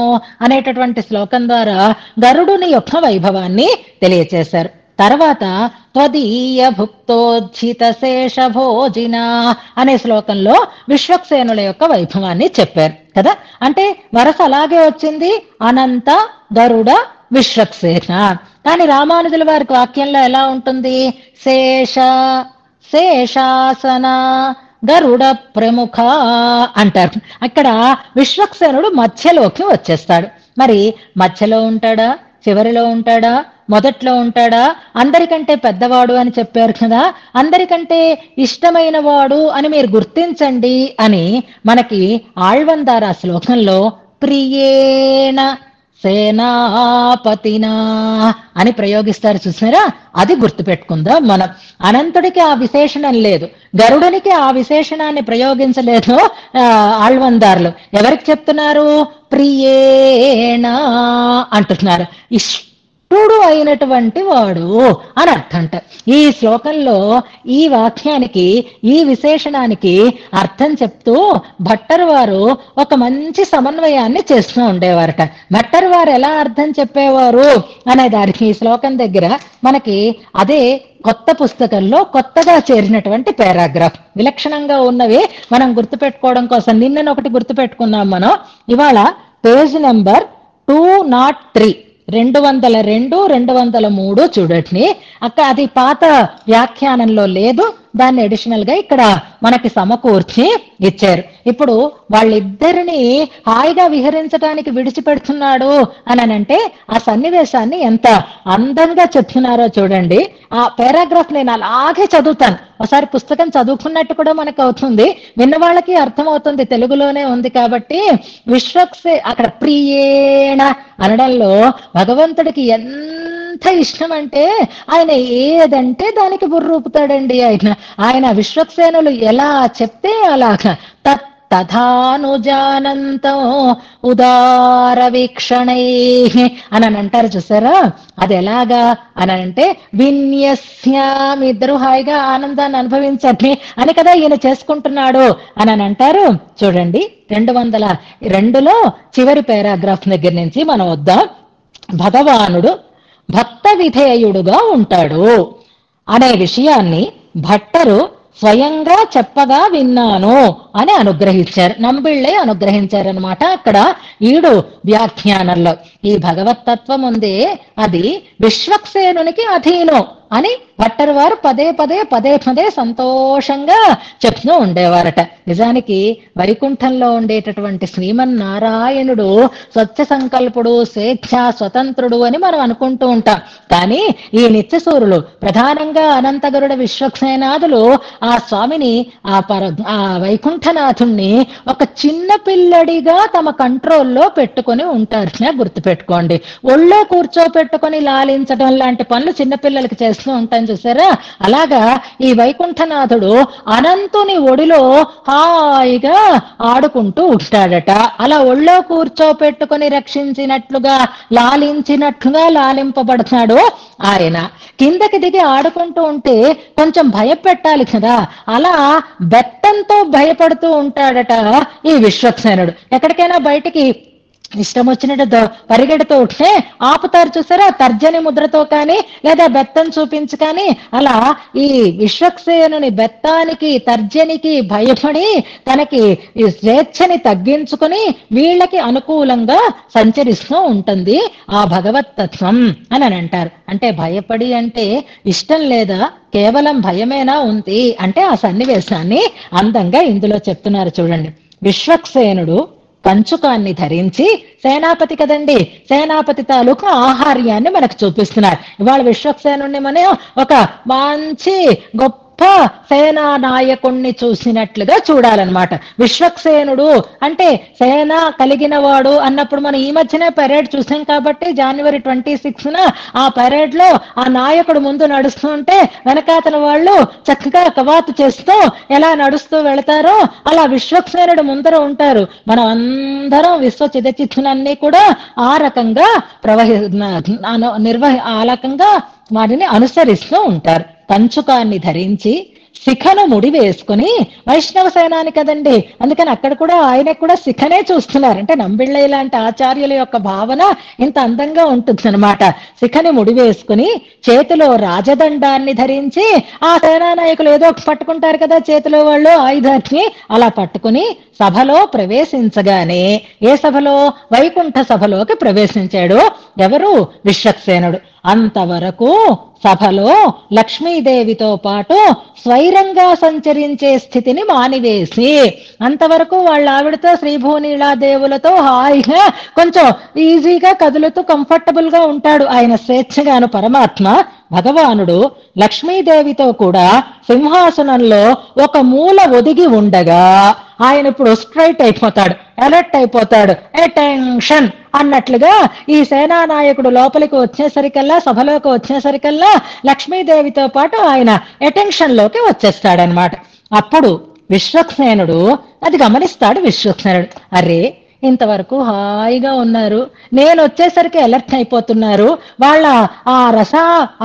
అనేటటువంటి శ్లోకం ద్వారా గరుడుని యొక్క వైభవాన్ని తెలియచేశారు. తర్వాత త్వదీయ భుక్తోజ్జిత శేష భోజిన అనే శ్లోకంలో విశ్వక్సేనుల యొక్క వైభవాన్ని చెప్పారు కదా. అంటే వరస అలాగే వచ్చింది, అనంత, గరుడ, విశ్వక్సేన. కానీ రామానుజుల వారికి వాక్యంలో ఎలా ఉంటుంది? శేష, శేషాసన, గరుడ ప్రముఖ అంటారు. అక్కడ విశ్వక్సేనుడు మధ్యలోకి వచ్చేస్తాడు. మరి మధ్యలో ఉంటాడా, చివరిలో ఉంటాడా, మొదట్లో ఉంటాడా? అందరికంటే పెద్దవాడు అని చెప్పారు కదా, అందరికంటే ఇష్టమైన వాడు అని మీరు గుర్తించండి అని మనకి ఆళ్వందార శ్లోకంలో ప్రియేణ సేనాపతినా అని ప్రయోగిస్తారు చూసారా. అది గుర్తుపెట్టుకుందాం మనం. అనంతుడికి ఆ విశేషణం లేదు, గరుడునికి ఆ విశేషణాన్ని ప్రయోగించలేదు ఆళ్వందార్లు. ఎవరికి చెప్తున్నారు? ప్రియేణ అంటున్నారు, ఇష్టుడు అయినటువంటి వాడు అని అర్థంట. ఈ శ్లోకంలో ఈ వాక్యానికి, ఈ విశేషణానికి అర్థం చెప్తూ భట్టరు వారు ఒక మంచి సమన్వయాన్ని చేస్తూ ఉండేవారట. భట్టరు వారు ఎలా అర్థం చెప్పేవారు అనే దానికి ఈ శ్లోకం దగ్గర మనకి అదే కొత్త పుస్తకంలో కొత్తగా చేరినటువంటి పారాగ్రాఫ్. విలక్షణంగా ఉన్నవి మనం గుర్తుపెట్టుకోవడం కోసం నిన్ననొకటి గుర్తుపెట్టుకున్నాం మనం. ఇవాళ పేజ్ నెంబర్ 203, 202, 203 చూడండి. అది పాత వ్యాఖ్యానంలో లేదు, దాన్ని అడిషనల్ గా ఇక్కడ మనకి సమకూర్చి ఇచ్చారు. ఇప్పుడు వాళ్ళిద్దరిని హాయిగా విహరించడానికి విడిచిపెడుతున్నాడు అని అంటే ఆ సన్నివేశాన్ని ఎంత అందంగా చెప్తున్నారో చూడండి. ఆ పారాగ్రాఫ్ నేను అలాగే చదువుతాను, ఒకసారి పుస్తకం చదువుకున్నట్టు కూడా మనకు అవుతుంది, విన్న వాళ్ళకి అర్థమవుతుంది, తెలుగులోనే ఉంది కాబట్టి. విశ్వక్సే అక్కడ ప్రియేణ అనడంలో భగవంతుడికి ఎంత ఇష్టం అంటే ఆయన ఏదంటే దానికి బుర్రూపుతాడండి. ఆయన విశ్వక్సేనులు ఎలా చెప్తే అలాగా తథానుజానంతం ఉదార వీక్షణై అని అంటారు చూసారా. అది ఎలాగా అని అంటే విన్యస్యామి, ఇద్దరు హాయిగా ఆనందాన్ని అనుభవించండి అని కదా ఈయన చేసుకుంటున్నాడు అని అంటారు. చూడండి 202లో చివరి పారాగ్రాఫ్ దగ్గర నుంచి మనం వద్దాం. భగవానుడు భక్త విధేయుడుగా ఉంటాడు అనే విషయాన్ని భట్టరు స్వయంగా చెప్పగా విన్నాను అని అనుగ్రహించారు, నంబిళ్ళే అనుగ్రహించారనమాట. అక్కడ 7 వ్యాఖ్యానంలో ఈ భగవత్తత్వం ఉందే అది విశ్వక్సేనునికి అధీనం అని భట్టరు వారు పదే పదే సంతోషంగా చెప్తూ ఉండేవారట. నిజానికి వైకుంఠంలో ఉండేటటువంటి శ్రీమన్నారాయణుడు స్వచ్ఛ సంకల్పుడు, స్వేచ్ఛ స్వతంత్రుడు అని మనం అనుకుంటూ ఉంటాం. కానీ ఈ నిత్యసూరులు ప్రధానంగా అనంతగరుడ విశ్వక్సేనాదులు ఆ స్వామిని, ఆ వైకుంఠనాథుణ్ణి ఒక చిన్న పిల్లడిగా తమ కంట్రోల్లో పెట్టుకొని ఉంటారు. గుర్తుపెట్టుకోండి, ఒళ్ళో కూర్చోపెట్టుకొని లాలించడం లాంటి పనులు చిన్నపిల్లలకి చేస్తూ ఉంటాం చూసారా. అలాగా ఈ వైకుంఠనాథుడు అనంతుని ఒడిలో హాయిగా ఆడుకుంటూ ఉంటాడట. అలా ఒళ్ళో కూర్చోపెట్టుకొని రక్షించినట్లుగా, లాలించినట్లుగా లాలింపబడతాడు ఆయన. కిందకి దిగి ఆడుకుంటూ ఉంటే కొంచెం భయపెట్టాలి కదా, అలా బెత్తంతో భయపడుతూ ఉంటాడట ఈ విశ్వక్సేనుడు. ఎక్కడికైనా బయటికి ఇష్టం వచ్చినట్టు పరిగెడుతూ ఉంటే ఆపుతారు చూసారా, తర్జని ముద్రతో కానీ లేదా బెత్తం చూపించి కానీ. అలా ఈ విశ్వక్సేనుని బెత్తానికి, తర్జనికి భయపడి తనకి ఈ స్వేచ్ఛని తగ్గించుకుని వీళ్ళకి అనుకూలంగా సంచరిస్తూ ఉంటుంది ఆ భగవత్తత్వం అని అంటారు. అంటే భయపడి అంటే ఇష్టం లేదా, కేవలం భయమేనా ఉంది అంటే ఆ సన్నివేశాన్ని అందంగా ఇందులో చెప్తున్నారు చూడండి. విశ్వక్సేనుడు పంచుకాన్ని ధరించి, సేనాపతి కదండి, సేనాపతి తాలూకు ఆహార్యాన్ని మనకు చూపిస్తున్నారు. ఇవాళ విశ్వక్సేనుడిని మనం ఒక మంచి గొప్ప సేనా నాయకుణ్ణి చూసినట్లుగా చూడాలన్నమాట. విశ్వక్సేనుడు అంటే సేన కలిగిన వాడు అన్నప్పుడు మనం ఈ మధ్యనే పరేడ్ చూసాం కాబట్టి జనవరి 26న ఆ పరేడ్ లో ఆ నాయకుడు ముందు నడుస్తూ ఉంటే వెనకాతల వాళ్ళు చక్కగా కవాతు చేస్తూ ఎలా నడుస్తూ వెళతారో అలా విశ్వక్సేనుడు ముందర ఉంటారు. మనం అందరం విశ్వ చిదచిత్తులన్నీ కూడా ఆ రకంగా ఆ రకంగా వాటిని అనుసరిస్తూ ఉంటారు. పంచుకాన్ని ధరించి శిఖను ముడి వేసుకుని, వైష్ణవ సేనాని కదండి, అందుకని అక్కడ కూడా ఆయనకు కూడా శిఖనే చూస్తున్నారు. అంటే నంబిళ్ళయ్య లాంటి ఆచార్యుల యొక్క భావన ఇంత అందంగా ఉంటుంది అనమాట. శిఖని ముడి వేసుకుని చేతిలో రాజదండాన్ని ధరించి, ఆ సేనానాయకులు ఏదో పట్టుకుంటారు కదా చేతిలో వాళ్ళు ఆయుధాన్ని, అలా పట్టుకుని సభలో ప్రవేశించగానే, ఏ సభలో? వైకుంఠ సభలోకి ప్రవేశించాడు. ఎవరు? విశ్వక్సేనుడు. అంతవరకు సభలో లక్ష్మీదేవితో పాటు స్వైరంగా సంచరించే స్థితిని మానివేసి, అంతవరకు వాళ్ళ ఆవిడతో శ్రీభూనీళాదేవులతో హాయిగా కొంచెం ఈజీగా కదులుతూ కంఫర్టబుల్ గా ఉంటాడు ఆయన స్వేచ్ఛగాను. పరమాత్మ భగవానుడు లక్ష్మీదేవితో కూడా సింహాసనంలో ఒక మూల ఒదిగి ఉండగా ఆయన ఇప్పుడు స్ట్రైట్ అయిపోతాడు, అలర్ట్ అయిపోతాడు, అటెన్షన్ అన్నట్లుగా ఈ సేనానాయకుడు లోపలికి వచ్చేసరికల్లా, సభలోకి వచ్చేసరికల్లా లక్ష్మీదేవితో పాటు ఆయన అటెన్షన్ లోకి వచ్చేస్తాడనమాట. అప్పుడు విశ్వక్సేనుడు అది గమనిస్తాడు. విశ్వక్సేనుడు, అరే ఇంతవరకు హాయిగా ఉన్నారు, నేను వచ్చేసరికి అలర్ట్ అయిపోతున్నారు, వాళ్ళ ఆ రస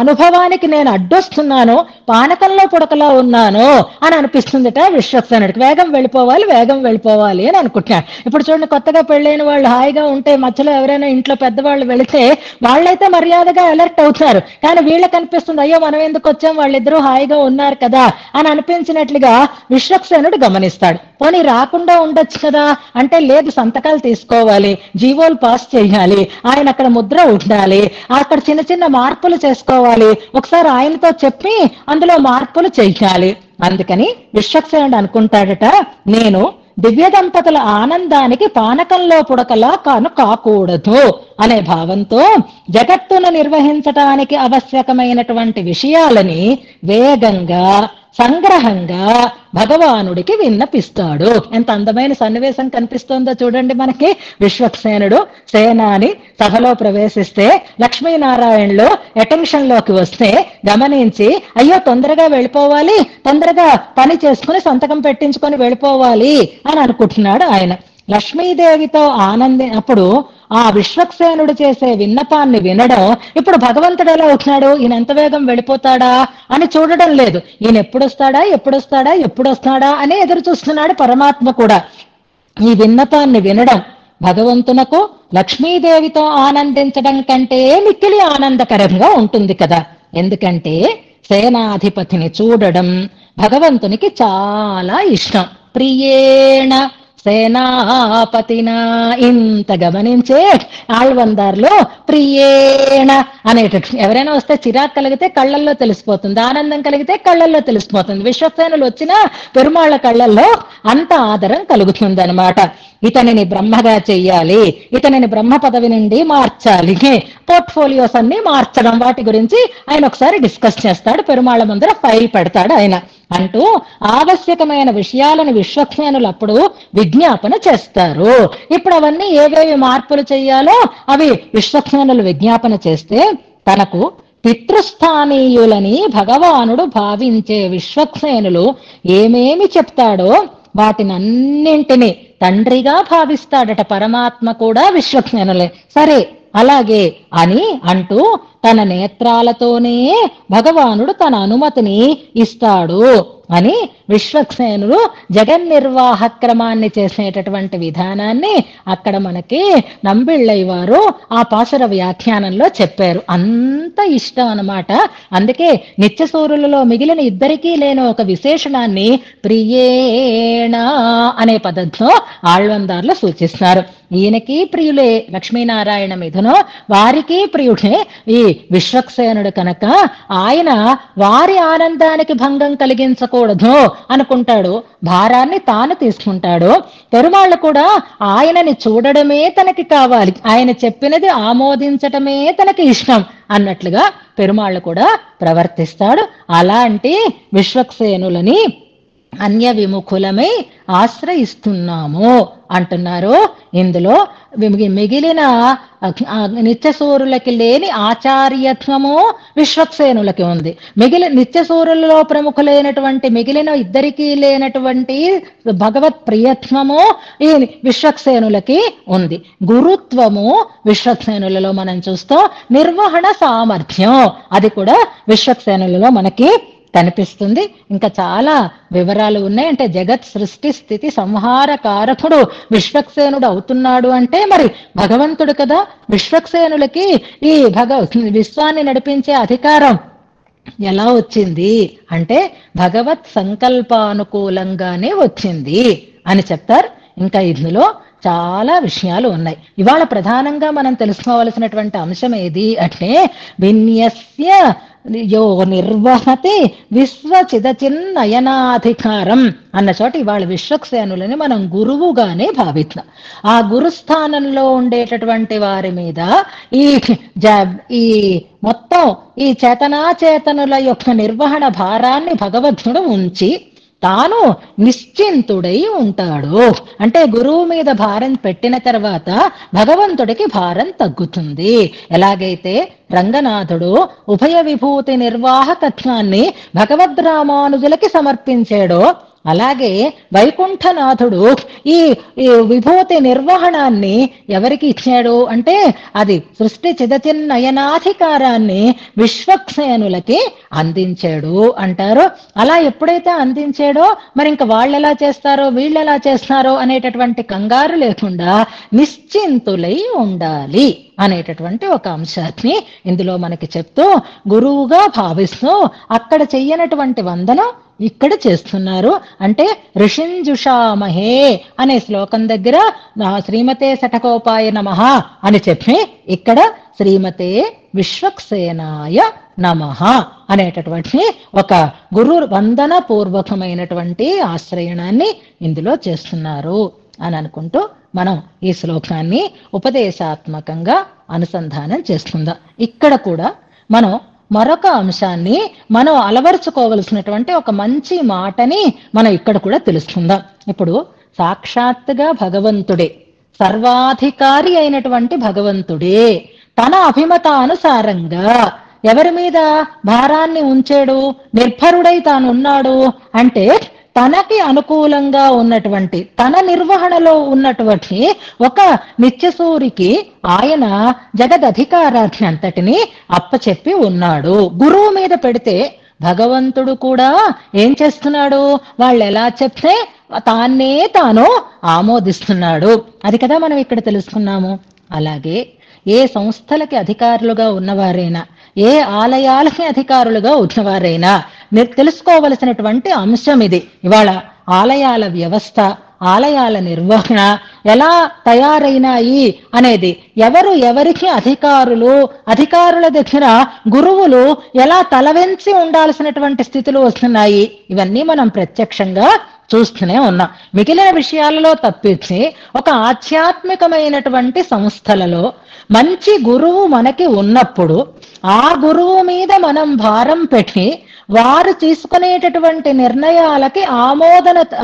అనుభవానికి నేను అడ్డొస్తున్నాను, పానకంలో పుడకలా ఉన్నాను అని అనిపిస్తుందట విశ్వక్సేనుడికి. వేగం వెళ్ళిపోవాలి అని అనుకుంటున్నాడు. ఇప్పుడు చూడండి, కొత్తగా పెళ్ళైన వాళ్ళు హాయిగా ఉంటే మధ్యలో ఎవరైనా ఇంట్లో పెద్దవాళ్ళు వెళితే వాళ్ళైతే మర్యాదగా అలర్ట్ అవుతారు, కానీ వీళ్ళకి అనిపిస్తుంది అయ్యో మనం ఎందుకు వచ్చాం, వాళ్ళిద్దరూ హాయిగా ఉన్నారు కదా అని అనిపించినట్లుగా విశ్వక్సేనుడు గమనిస్తాడు. పోనీ రాకుండా ఉండొచ్చు కదా అంటే, లేదు, సంతకాలు తీసుకోవాలి, జీవోలు పాస్ చేయాలి, ఆయన అక్కడ ముద్ర ఉండాలి, అక్కడ చిన్న చిన్న మార్పులు చేసుకోవాలి, ఒకసారి ఆయనతో చెప్పి అందులో మార్పులు చెయ్యాలి. అందుకని విశ్వక్సేనుడు అనుకుంటాడట, నేను దివ్య దంపతుల ఆనందానికి పానకంలో పుడకలా కాకూడదు అనే భావంతో జగత్తును నిర్వహించటానికి ఆవశ్యకమైనటువంటి విషయాలని వేగంగా సంగ్రహంగా భగవానుడికి విన్నపిస్తాడు. ఎంత అందమైన సన్నివేశం కనిపిస్తోందో చూడండి మనకి. విశ్వక్సేనుడు సేనాని సభలో ప్రవేశిస్తే లక్ష్మీనారాయణులు అటెన్షన్ లోకి వస్తే గమనించి, అయ్యో తొందరగా వెళ్ళిపోవాలి, తొందరగా పని చేసుకుని సంతకం పెట్టించుకొని వెళ్ళిపోవాలి అని అనుకుంటున్నాడు ఆయన. లక్ష్మీదేవితో అప్పుడు ఆ విశ్వక్సేనుడు చేసే విన్నపాన్ని వినడం, ఇప్పుడు భగవంతుడు ఎలా అవుతున్నాడు, ఈయన ఎంత వేగం వెళ్ళిపోతాడా అని చూడడం లేదు, ఈయన ఎప్పుడొస్తాడా అని ఎదురు చూస్తున్నాడు పరమాత్మ కూడా. ఈ విన్నపాన్ని వినడం భగవంతునకు లక్ష్మీదేవితో ఆనందించడం కంటే మిక్కిలి ఆనందకరంగా ఉంటుంది కదా. ఎందుకంటే సేనాధిపతిని చూడడం భగవంతునికి చాలా ఇష్టం. ప్రియేణ సేనాపతినా, ఇంత గమనించే ఆళ్వందార్లో ప్రియేణ అనేటట్టు ఎవరైనా వస్తే చిరాకు కలిగితే కళ్ళల్లో తెలిసిపోతుంది, ఆనందం కలిగితే కళ్ళల్లో తెలిసిపోతుంది. విశ్వక్సేనులు వచ్చినా పెరుమాళ్ళ కళ్ళల్లో అంత ఆదరం కలుగుతుంది అనమాట. ఇతనిని బ్రహ్మగా చెయ్యాలి, ఇతనిని బ్రహ్మ పదవి నుండి మార్చాలి, పోర్ట్ఫోలియోస్ అన్ని మార్చడం, వాటి గురించి ఆయన ఒకసారి డిస్కస్ చేస్తాడు, పెరుమాళ్ళ ముందర ఫైల్ పెడతాడు ఆయన అంటూ ఆవశ్యకమైన విషయాలను విశ్వక్సేనులు అప్పుడు విజ్ఞాపన చేస్తారు. ఇప్పుడు అవన్నీ ఏవేవి మార్పులు చెయ్యాలో అవి విశ్వక్సేనులు విజ్ఞాపన చేస్తే, తనకు పితృస్థానీయులని భగవానుడు భావించే విశ్వక్సేనులు ఏమేమి చెప్తాడో వాటినన్నింటినీ తండ్రిగా భావిస్తాడట పరమాత్మ కూడా విశ్వక్సేనులే. సరే అలాగే అని అంటూ తన నేత్రాలతోనే భగవానుడు తన అనుమతిని ఇస్తాడు అని విశ్వక్సేనుడు జగన్నిర్వాహ క్రమాన్ని చేసేటటువంటి విధానాన్ని అక్కడ మనకి నంబిళ్ళయ్య వారు ఆ పాసుర వ్యాఖ్యానంలో చెప్పారు. అంత ఇష్టం అన్నమాట. అందుకే నిత్యసూరులలో మిగిలిన ఇద్దరికీ లేని ఒక విశేషణాన్ని ప్రియేణ అనే పద్ధతిలో ఆళ్వందార్లు సూచిస్తారు. ఈయనకి ప్రియులే లక్ష్మీనారాయణ మిథునో, వారికి ప్రియుడే ఈ విశ్వక్సేనుడు కనుక ఆయన వారి ఆనందానికి భంగం కలిగించకూడదు అనుకుంటాడు, భారాన్ని తాను తీసుకుంటాడు. పెరుమాళ్ళు కూడా ఆయనని చూడడమే తనకి కావాలి, ఆయన చెప్పినది ఆమోదించటమే తనకి ఇష్టం అన్నట్లుగా పెరుమాళ్ళు కూడా ప్రవర్తిస్తాడు. అలాంటి విశ్వక్సేనులని అన్య విముఖులమై ఆశ్రయిస్తున్నాము అంటున్నారు. ఇందులో మిగిలిన నిత్యసూరులకి లేని ఆచార్యత్వము విశ్వక్సేనులకి ఉంది. నిత్యసూరులలో ప్రముఖులైనటువంటి మిగిలిన ఇద్దరికీ లేనటువంటి భగవత్ ప్రియత్వము ఈ విశ్వక్సేనులకి ఉంది. గురుత్వము విశ్వక్సేనులలో మనం చూస్తాం, నిర్వహణ సామర్థ్యం అది కూడా విశ్వక్సేనులలో మనకి కనిపిస్తుంది. ఇంకా చాలా వివరాలు ఉన్నాయి. అంటే జగత్ సృష్టి స్థితి సంహార కారకుడు విశ్వక్సేనుడు అవుతున్నాడు అంటే మరి భగవంతుడు కదా. విశ్వక్సేనులకి ఈ విశ్వాన్ని నడిపించే అధికారం ఎలా వచ్చింది అంటే భగవత్ సంకల్పానుకూలంగానే వచ్చింది అని చెప్తారు. ఇంకా ఇందులో చాలా విషయాలు ఉన్నాయి. ఇవాళ ప్రధానంగా మనం తెలుసుకోవలసినటువంటి అంశం ఏది అంటే విన్యస్య యో నిర్వహతి విశ్వచిదచిన్నయనాధికారం అన్న చోట ఇవాళ విశ్వక్సేనులని మనం గురువుగానే భావిస్తున్నాం. ఆ గురుస్థానంలో ఉండేటటువంటి వారి మీద ఈ ఈ మొత్తం ఈ చేతనాచేతనుల యొక్క నిర్వహణ భారాన్ని భగవంతుడు ఉంచి తాను నిశ్చింతుడై ఉంటాడు. అంటే గురువు మీద భారం పెట్టిన తర్వాత భగవంతుడికి భారం తగ్గుతుంది. ఎలాగైతే రంగనాథుడు ఉభయ విభూతి నిర్వాహకత్వాన్ని భగవద్ రామానుజులకి సమర్పించాడో అలాగే వైకుంఠనాథుడు ఈ విభూతి నిర్వహణాన్ని ఎవరికి ఇచ్చాడు అంటే అది సృష్టి చిదచిన్నయనాధికారాన్ని విశ్వక్సేనులకి అందించాడు అంటారు. అలా ఎప్పుడైతే అందించాడో మరి ఇంకా వాళ్ళు ఎలా చేస్తారో వీళ్ళు ఎలా చేస్తారో అనేటటువంటి కంగారు లేకుండా నిశ్చింతులై ఉండాలి అనేటటువంటి ఒక అంశాన్ని ఇందులో మనకి చెప్తూ గురువుగా భావిస్తూ అక్కడ చెయ్యనటువంటి వందనం ఇక్కడ చేస్తున్నారు. అంటే ఋషింజుషామహే అనే శ్లోకం దగ్గర శ్రీమతే శఠకోపాయ నమః అని చెప్పి ఇక్కడ శ్రీమతే విశ్వక్సేనాయ నమః అనేటటువంటి ఒక గురు వందన పూర్వకమైనటువంటి ఆశ్రయణాన్ని ఇందులో చేస్తున్నారు అని అనుకుంటూ మనం ఈ శ్లోకాన్ని ఉపదేశాత్మకంగా అనుసంధానం చేసుకుందాం. ఇక్కడ కూడా మనం మరొక అంశాన్ని మనం అలవరుచుకోవలసినటువంటి ఒక మంచి మాటని మనం ఇక్కడ కూడా తెలుసుకుందాం. ఇప్పుడు సాక్షాత్తుగా భగవంతుడే, సర్వాధికారి అయినటువంటి భగవంతుడే తన అభిమతానుసారంగా ఎవరి మీద భారాన్ని ఉంచాడు, నిర్భరుడై తానున్నాడు అంటే తనకి అనుకూలంగా ఉన్నటువంటి తన నిర్వహణలో ఉన్నటువంటి ఒక నిత్యసూరికి ఆయన జగదధికారాన్ని అంతటిని అప్పచెప్పి ఉన్నాడు. గురువు మీద పెడితే భగవంతుడు కూడా ఏం చేస్తున్నాడు, వాళ్ళు ఎలా చెప్తే తాన్నే తాను ఆమోదిస్తున్నాడు. అది కదా మనం ఇక్కడ తెలుసుకున్నాము. అలాగే ఏ సంస్థలకి అధికారులుగా ఉన్నవారైనా, ఏ ఆలయాలకి అధికారులుగా ఉన్నవారైనా తెలుసుకోవలసినటువంటి అంశం ఇది. ఇవాళ ఆలయాల వ్యవస్థ, ఆలయాల నిర్వహణ ఎలా తయారైనాయి అనేది, ఎవరు ఎవరికి అధికారులు, అధికారుల దగ్గర గురువులు ఎలా తలవెంచి ఉండాల్సినటువంటి స్థితులు వస్తున్నాయి, ఇవన్నీ మనం ప్రత్యక్షంగా చూస్తూనే ఉన్నాం. మిగిలిన విషయాలలో తప్పించి ఒక ఆధ్యాత్మికమైనటువంటి సంస్థలలో మంచి గురువు మనకి ఉన్నప్పుడు ఆ గురువు మీద మనం భారం పెట్టి వారు తీసుకునేటటువంటి నిర్ణయాలకి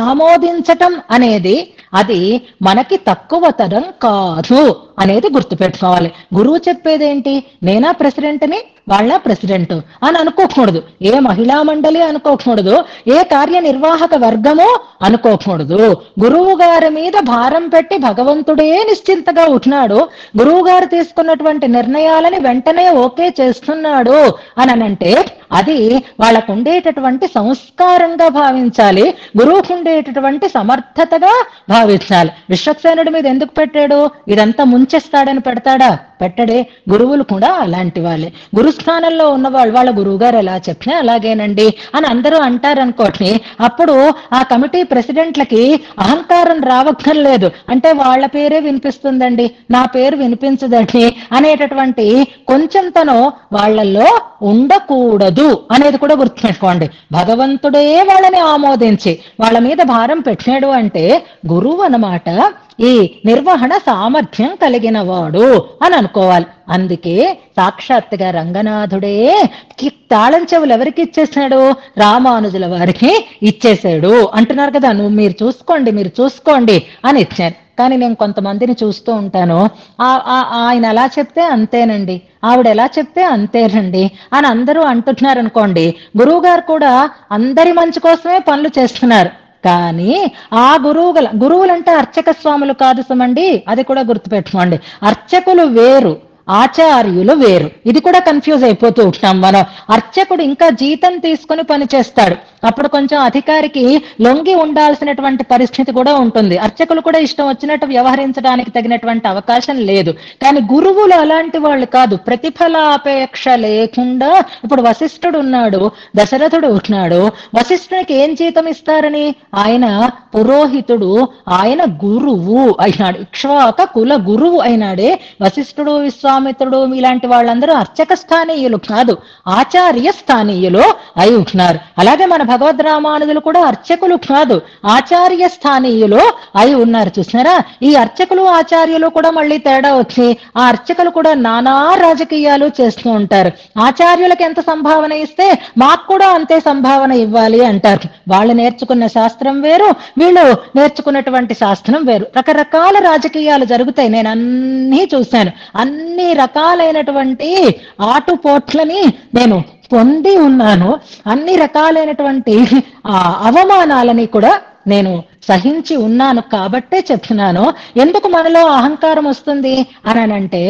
ఆమోదించటం అనేది అది మనకి తక్కువ తరం కాదు అనేది గుర్తుపెట్టుకోవాలి. గురువు చెప్పేదేంటి, నేనా ప్రెసిడెంట్ని వాళ్ళ ప్రెసిడెంట్ అని అనుకోకూడదు, ఏ మహిళా మండలి అనుకోకూడదు, ఏ కార్యనిర్వాహక వర్గము అనుకోకూడదు. గురువు గారి మీద భారం పెట్టి భగవంతుడే నిశ్చింతగా ఉంటున్నాడు, గురువు గారు తీసుకున్నటువంటి నిర్ణయాలని వెంటనే ఓకే చేస్తున్నాడు అని అంటే అది వాళ్ళకు ఉండేటటువంటి సంస్కారంగా భావించాలి, గురువుకు ఉండేటటువంటి సమర్థతగా భావించాలి. విశ్వక్సేనుడి మీద ఎందుకు పెట్టాడు, ఇదంతా ముంచేస్తాడని పెడతాడా, పెట్టడే. గురువులు కూడా అలాంటి వాళ్ళే. గురుస్థానంలో ఉన్నవాళ్ళు వాళ్ళ గురువు గారు ఎలా చెప్పినా అలాగేనండి అని అందరూ అంటారనుకోండి, అప్పుడు ఆ కమిటీ ప్రెసిడెంట్లకి అహంకారం రావక్కర్లేదు. అంటే వాళ్ళ పేరే వినిపిస్తుందండి, నా పేరు వినిపించదండి అనేటటువంటి కొంచెం తను వాళ్ళల్లో ఉండకూడదు అనేది కూడా గుర్తుపెట్టుకోండి. భగవంతుడే వాళ్ళని ఆమోదించి వాళ్ళ మీద భారం పెట్టాడు అంటే గురువు అన్నమాట ఈ నిర్వహణ సామర్థ్యం కలిగిన వాడు అని అనుకోవాలి. అందుకే సాక్షాత్తుగా రంగనాథుడే తాళం చెవులు ఎవరికి ఇచ్చేసాడు, రామానుజుల వారికి ఇచ్చేసాడు అంటున్నారు కదా. మీరు చూసుకోండి అని ఇచ్చాను. కానీ నేను కొంతమందిని చూస్తూ ఉంటాను, ఆయన ఎలా చెప్తే అంతేనండి, ఆవిడ ఎలా చెప్తే అంతేనండి అని అందరూ అంటున్నారు అనుకోండి. గురువు గారు కూడా అందరి మంచి కోసమే పనులు చేస్తున్నారు. కానీ ఆ గురువులంటే అర్చక స్వాములు కాదు సుమండి, అది కూడా గుర్తుపెట్టుకోండి. అర్చకులు వేరు, ఆచార్యులు వేరు. ఇది కూడా కన్ఫ్యూజ్ అయిపోతూ ఉంటాం మనం. అర్చకుడు ఇంకా జీతం తీసుకుని పనిచేస్తాడు, అప్పుడు కొంచెం అధికారికి లొంగి ఉండాల్సినటువంటి పరిస్థితి కూడా ఉంటుంది. అర్చకులు కూడా ఇష్టం వచ్చినట్టు వ్యవహరించడానికి తగినటువంటి అవకాశం లేదు. కానీ గురువులు అలాంటి వాళ్ళు కాదు, ప్రతిఫలాపేక్ష లేకుండా. ఇప్పుడు వశిష్ఠుడు ఉన్నాడు, దశరథుడు ఉన్నాడు. వశిష్ఠునికి ఏం జీతం ఇస్తారని? ఆయన పురోహితుడు, ఆయన గురువు అయినాడు, ఇక్ష్వాక కుల గురువు అయినాడే. వశిష్ఠుడు, విశ్వామిత్రుడు ఇలాంటి వాళ్ళందరూ అర్చక స్థానీయులు కాదు, ఆచార్య స్థానీయులు అయి ఉంటున్నారు. అలాగే మన భగవద్ రామానుజులు కూడా అర్చకులు కాదు, ఆచార్య స్థానీయులు అయి ఉన్నారు. చూసినారా? ఈ అర్చకులు ఆచార్యులు కూడా మళ్ళీ తేడా వచ్చి ఆ అర్చకులు కూడా నానా రాజకీయాలు చేస్తూ ఉంటారు. ఆచార్యులకు ఎంత సంభావన ఇస్తే మాకు కూడా అంతే సంభావన ఇవ్వాలి అంటారు. వాళ్ళు నేర్చుకున్న శాస్త్రం వేరు, వీళ్ళు నేర్చుకున్నటువంటి శాస్త్రం వేరు. రకరకాల రాజకీయాలు జరుగుతాయి. నేను అన్నీ చూశాను. అన్ని రకాలైనటువంటి ఆటుపోట్లని నేను పొంది ఉన్నాను. అన్ని రకాలైనటువంటి అవమానాలని కూడా నేను సహించి ఉన్నాను. కాబట్టే చెప్తున్నాను. ఎందుకు మనలో అహంకారం వస్తుంది అని అంటే,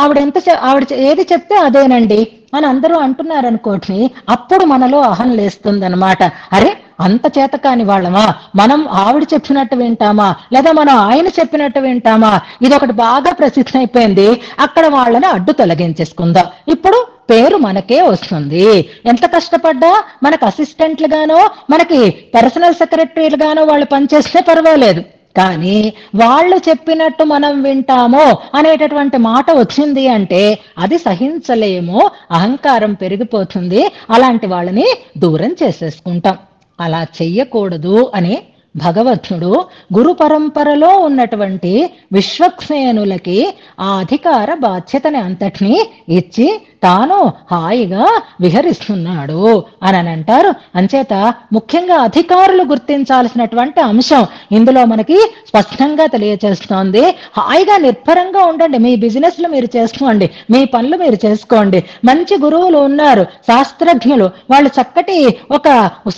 ఆవిడ ఏది చెప్తే అదేనండి అని అందరూ అంటున్నారు అనుకోండి, అప్పుడు మనలో అహం లేస్తుందన్నమాట. అరే, అంత చేత కాని వాళ్ళమా, మనం ఆవిడ చెప్పినట్టు వింటామా, లేదా మనం ఆయన చెప్పినట్టు వింటామా? ఇదొకటి బాగా ప్రసిద్ధి అయిపోయింది. అక్కడ వాళ్ళని అడ్డు తొలగించేసుకుందాం, ఇప్పుడు పేరు మనకే వస్తుంది. ఎంత కష్టపడ్డా మనకు అసిస్టెంట్లుగానో మనకి పర్సనల్ సెక్రటరీలుగానో వాళ్ళు పనిచేస్తే పర్వాలేదు. కానీ వాళ్ళు చెప్పినట్టు మనం వింటామో అనేటటువంటి మాట వచ్చింది అంటే అది సహించలేమో, అహంకారం పెరిగిపోతుంది. అలాంటి వాళ్ళని దూరం చేసేసుకుంటాం. అలా చెయ్యకూడదు అని భగవద్నుడు గురు పరంపరలో ఉన్నటువంటి విశ్వక్సేనులకి ఆ అధికార బాధ్యతని అంతటినీ ఇచ్చి తాను హాయిగా విహరిస్తున్నాడు అని అంటారు. అంచేత ముఖ్యంగా అధికారులు గుర్తించాల్సినటువంటి అంశం ఇందులో మనకి స్పష్టంగా తెలియచేస్తోంది. హాయిగా నిర్భరంగా ఉండండి, మీ బిజినెస్లు మీరు చేసుకోండి, మీ పనులు మీరు చేసుకోండి. మంచి గురువులు ఉన్నారు, శాస్త్రజ్ఞులు, వాళ్ళు చక్కటి ఒక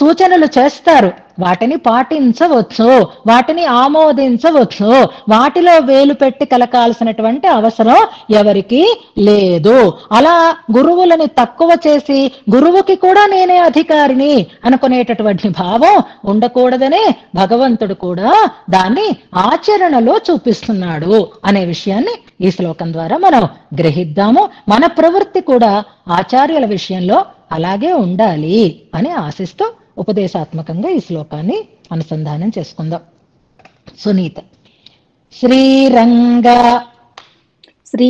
సూచనలు చేస్తారు. వాటిని పాటించవచ్చు, వాటిని ఆమోదించవచ్చు. వాటిలో వేలు పెట్టి కలకాల్సినటువంటి అవసరం ఎవరికి లేదు. అలా గురువులని తక్కువ చేసి గురువుకి కూడా నేనే అధికారిని అనుకునేటటువంటి భావం ఉండకూడదనే భగవంతుడు కూడా దాన్ని ఆచరణలో చూపిస్తున్నాడు అనే విషయాన్ని ఈ శ్లోకం ద్వారా మనం గ్రహిద్దాము. మన ప్రవృత్తి కూడా ఆచార్యుల విషయంలో అలాగే ఉండాలి అని ఆశిస్తూ ఉపదేశాత్మకంగా ఈ శ్లోకాన్ని అనుసంధానం చేసుకుందాం. సునీత. శ్రీరంగ శ్రీ